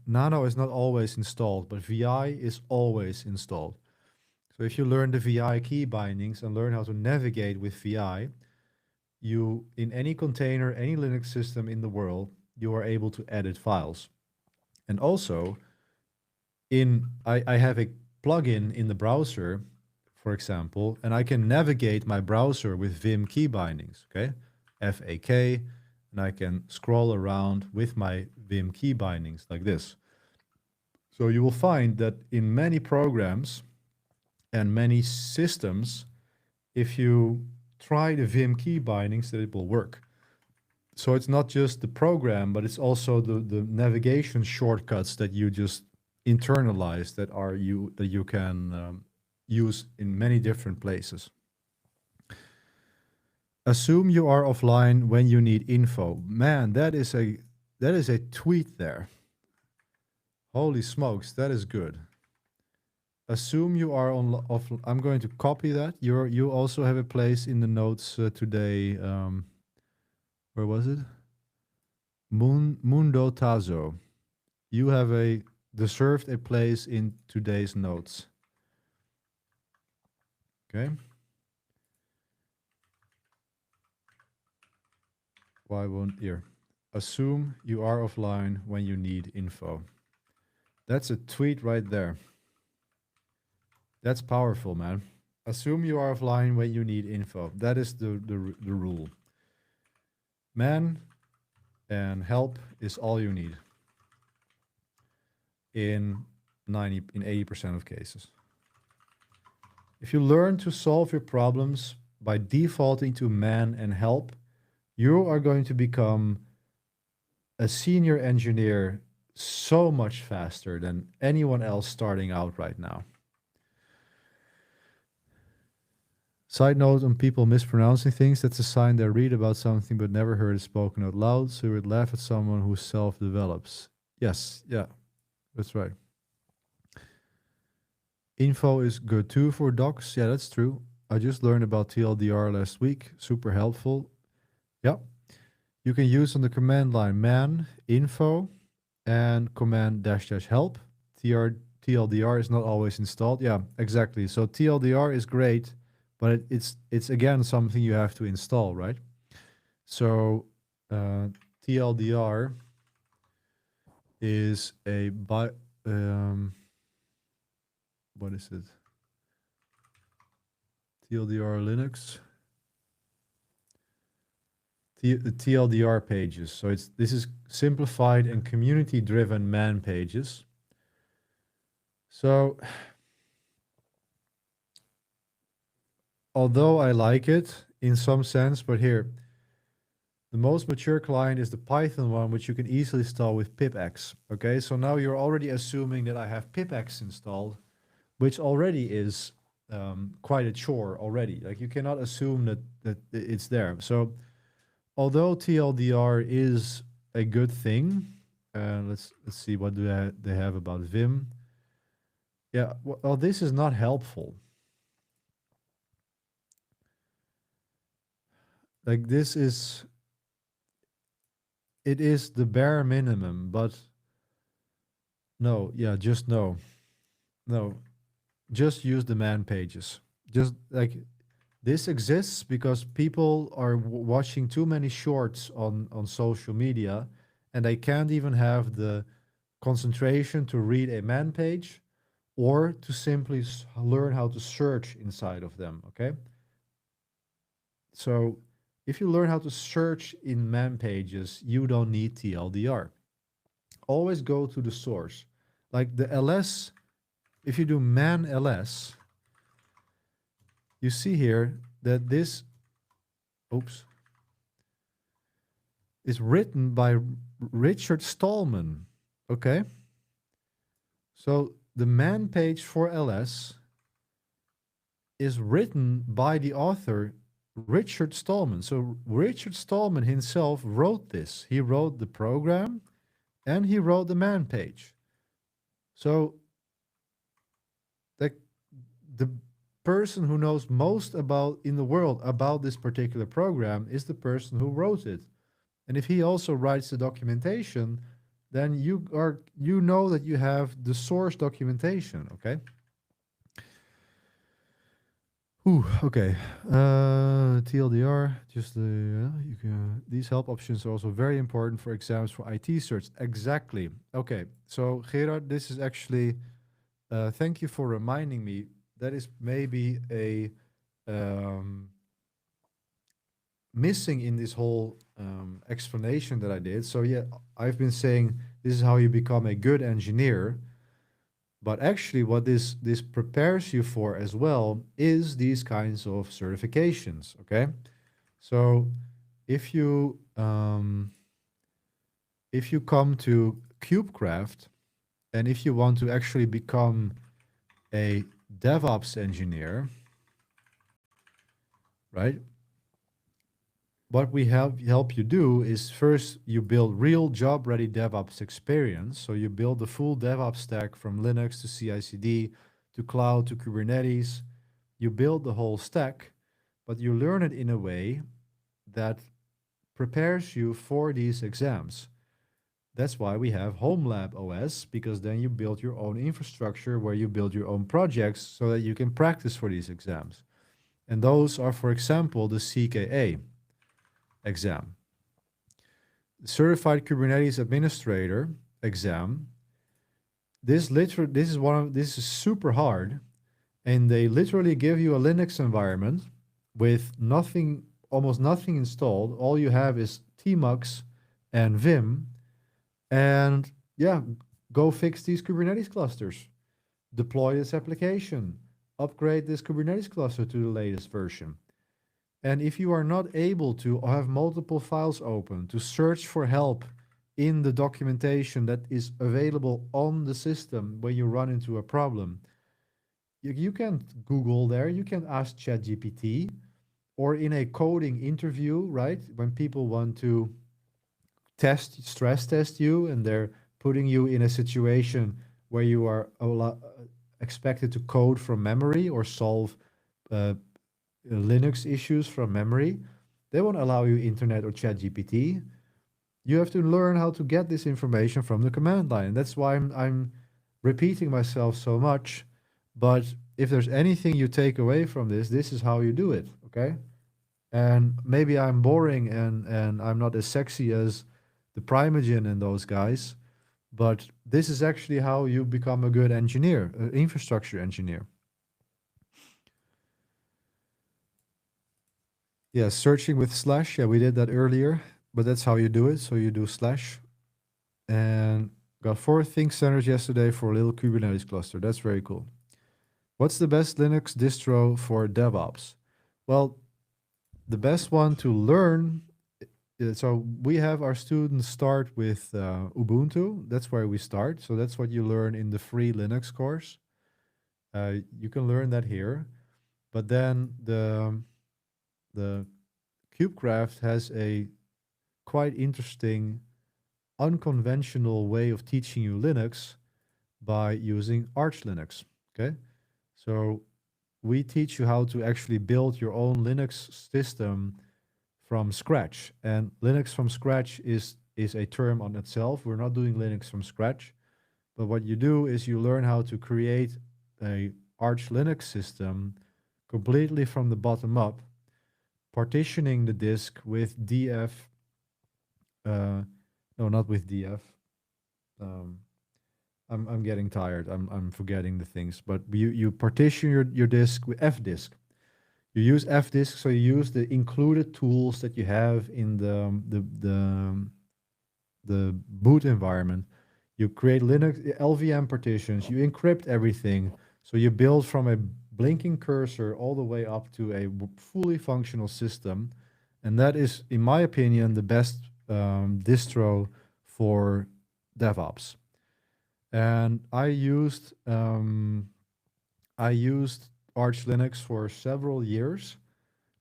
Nano is not always installed, but VI is always installed. So if you learn the VI key bindings and learn how to navigate with VI, you in any container, any Linux system in the world, you are able to edit files. And also, I have a plugin in the browser, for example, and I can navigate my browser with Vim key bindings, okay? FAK, and I can scroll around with my Vim key bindings like this. So you will find that in many programs and many systems, if you try the Vim key bindings, that it will work. So it's not just the program, but it's also the navigation shortcuts that you just internalize that you can use in many different places. Assume you are offline when you need info. Man, that is a tweet there. Holy smokes, that is good. Assume you are on off. I'm going to copy that. You also have a place in the notes today. Where was it? Mundo Tazo. You have a deserved a place in today's notes. Okay. Why won't here? Assume you are offline when you need info. That's a tweet right there. That's powerful, man. Assume you are offline when you need info. That is the rule. Man and help is all you need in 80% of cases. If you learn to solve your problems by defaulting to man and help, you are going to become a senior engineer so much faster than anyone else starting out right now. Side note on people mispronouncing things, that's a sign they read about something but never heard it spoken out loud, so you would laugh at someone who self-develops. Yes, yeah, that's right. Info is good too for docs. Yeah, that's true. I just learned about TLDR last week. Super helpful. Yeah. You can use on the command line man info and command dash dash help. TLDR is not always installed. Yeah, exactly. So TLDR is great, but it's again something you have to install, right? So TLDR is a what is it? TLDR Linux. The TLDR pages. So this is simplified and community-driven man pages. So although I like it in some sense, but here, the most mature client is the Python one, which you can easily install with pipx. Okay, so now you're already assuming that I have pipx installed, which already is quite a chore already. Like you cannot assume that it's there. So although TLDR is a good thing, let's see what do they have about Vim. Yeah, well, this is not helpful. Like this is, it is the bare minimum, but no, yeah, just no, no, just use the man pages. Just like this exists because people are watching too many shorts on social media, and they can't even have the concentration to read a man page or to simply learn how to search inside of them. Okay. So if you learn how to search in man pages, you don't need TLDR. always go to the source. Like the ls, if you do man ls, you see here that this, oops, is written by Richard Stallman. Okay? So the man page for ls is written by the author Richard Stallman. So Richard Stallman himself wrote this. He wrote the program and he wrote the man page. So the the person who knows most about in the world about this particular program is the person who wrote it. And if he also writes the documentation, then you know that you have the source documentation, okay? Ooh, okay. TLDR, just you can. These help options are also very important for exams for IT certs. Exactly. Okay. So Gerard, this is actually. Thank you for reminding me. That is maybe a um, missing in this whole explanation that I did. So yeah, I've been saying this is how you become a good engineer. But actually, what this prepares you for as well is these kinds of certifications. Okay, so if you come to KubeCraft and if you want to actually become a DevOps engineer, right? What we help you do is first you build real job ready DevOps experience. So you build the full DevOps stack from Linux to CI/CD to cloud to Kubernetes. You build the whole stack, but you learn it in a way that prepares you for these exams. That's why we have Home Lab OS, because then you build your own infrastructure where you build your own projects so that you can practice for these exams. And those are, for example, the CKA exam. The Certified Kubernetes Administrator exam. This is super hard, and they literally give you a Linux environment with nothing, almost nothing installed. All you have is tmux and Vim, and yeah, go fix these Kubernetes clusters, deploy this application, upgrade this Kubernetes cluster to the latest version. And if you are not able to have multiple files open, to search for help in the documentation that is available on the system when you run into a problem, you can Google there, you can ask ChatGPT, or in a coding interview, right? When people want to stress test you, and they're putting you in a situation where you are expected to code from memory or solve uh, Linux issues from memory, they won't allow you internet or ChatGPT. You have to learn how to get this information from the command line. That's why I'm repeating myself so much. But if there's anything you take away from this is how you do it, okay? And maybe I'm boring and I'm not as sexy as the Primogen and those guys, but this is actually how you become a good engineer, an infrastructure engineer. Yeah, searching with slash. Yeah, we did that earlier, but that's how you do it. So you do slash. And got 4 think centers yesterday for a little Kubernetes cluster. That's very cool. What's the best Linux distro for DevOps? Well, the best one to learn. So we have our students start with Ubuntu. That's where we start. So that's what you learn in the free Linux course. You can learn that here. But then the KubeCraft has a quite interesting, unconventional way of teaching you Linux by using Arch Linux. Okay, so we teach you how to actually build your own Linux system from scratch. And Linux from scratch is a term on itself. We're not doing Linux from scratch, but what you do is you learn how to create a Arch Linux system completely from the bottom up, partitioning the disk with df. No, not with df. Um, I'm getting tired. I'm forgetting the things. But you partition your disk with fdisk. You use fdisk, so you use the included tools that you have in the boot environment. You create Linux LVM partitions. You encrypt everything. So you build from a blinking cursor all the way up to a fully functional system, and that is, in my opinion, the best distro for DevOps. And I used Arch Linux for several years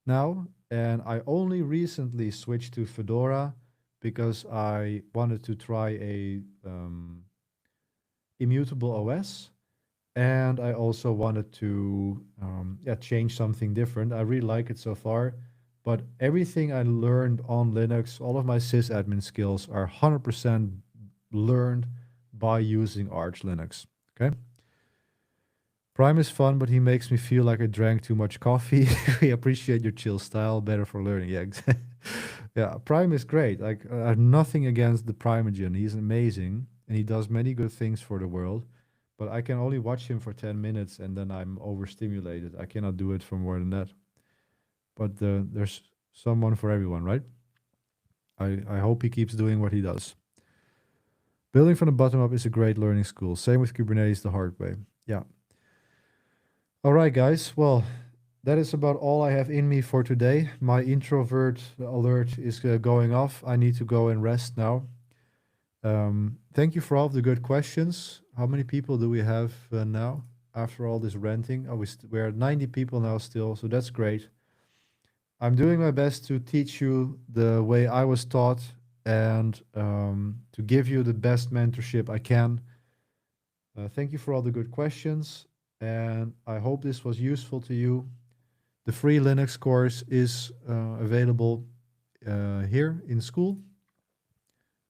now, and I only recently switched to Fedora because I wanted to try a immutable OS, and I also wanted to yeah, change something different. I really like it so far, but everything I learned on Linux, all of my sysadmin skills are 100% learned by using Arch Linux. Okay. Prime is fun, but he makes me feel like I drank too much coffee. We appreciate your chill style, better for learning. Yeah, yeah. Prime is great. Like I have nothing against the Primogen. He's amazing, and he does many good things for the world. But I can only watch him for 10 minutes, and then I'm overstimulated. I cannot do it for more than that. But there's someone for everyone, right? I hope he keeps doing what he does. Building from the bottom up is a great learning school. Same with Kubernetes the hard way. Yeah. All right, guys. Well, that is about all I have in me for today. My introvert alert is going off. I need to go and rest now. Thank you for all of the good questions. How many people do we have now after all this ranting? Oh, we're at 90 people now still, so that's great. I'm doing my best to teach you the way I was taught and to give you the best mentorship I can. Thank you for all the good questions, and I hope this was useful to you. The free Linux course is available here in school.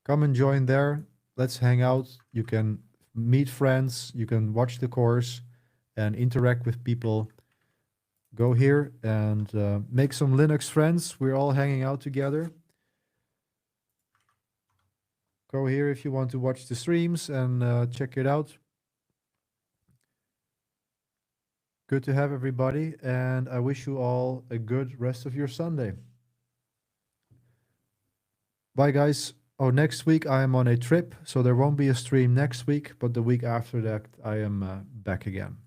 Come and join there. Let's hang out. You can meet friends. You can watch the course and interact with people. Go here and make some Linux friends. We're all hanging out together. Go here if you want to watch the streams and check it out. Good to have everybody, and I wish you all a good rest of your Sunday. Bye, guys. Oh, next week I am on a trip, so there won't be a stream next week, but the week after that I am back again.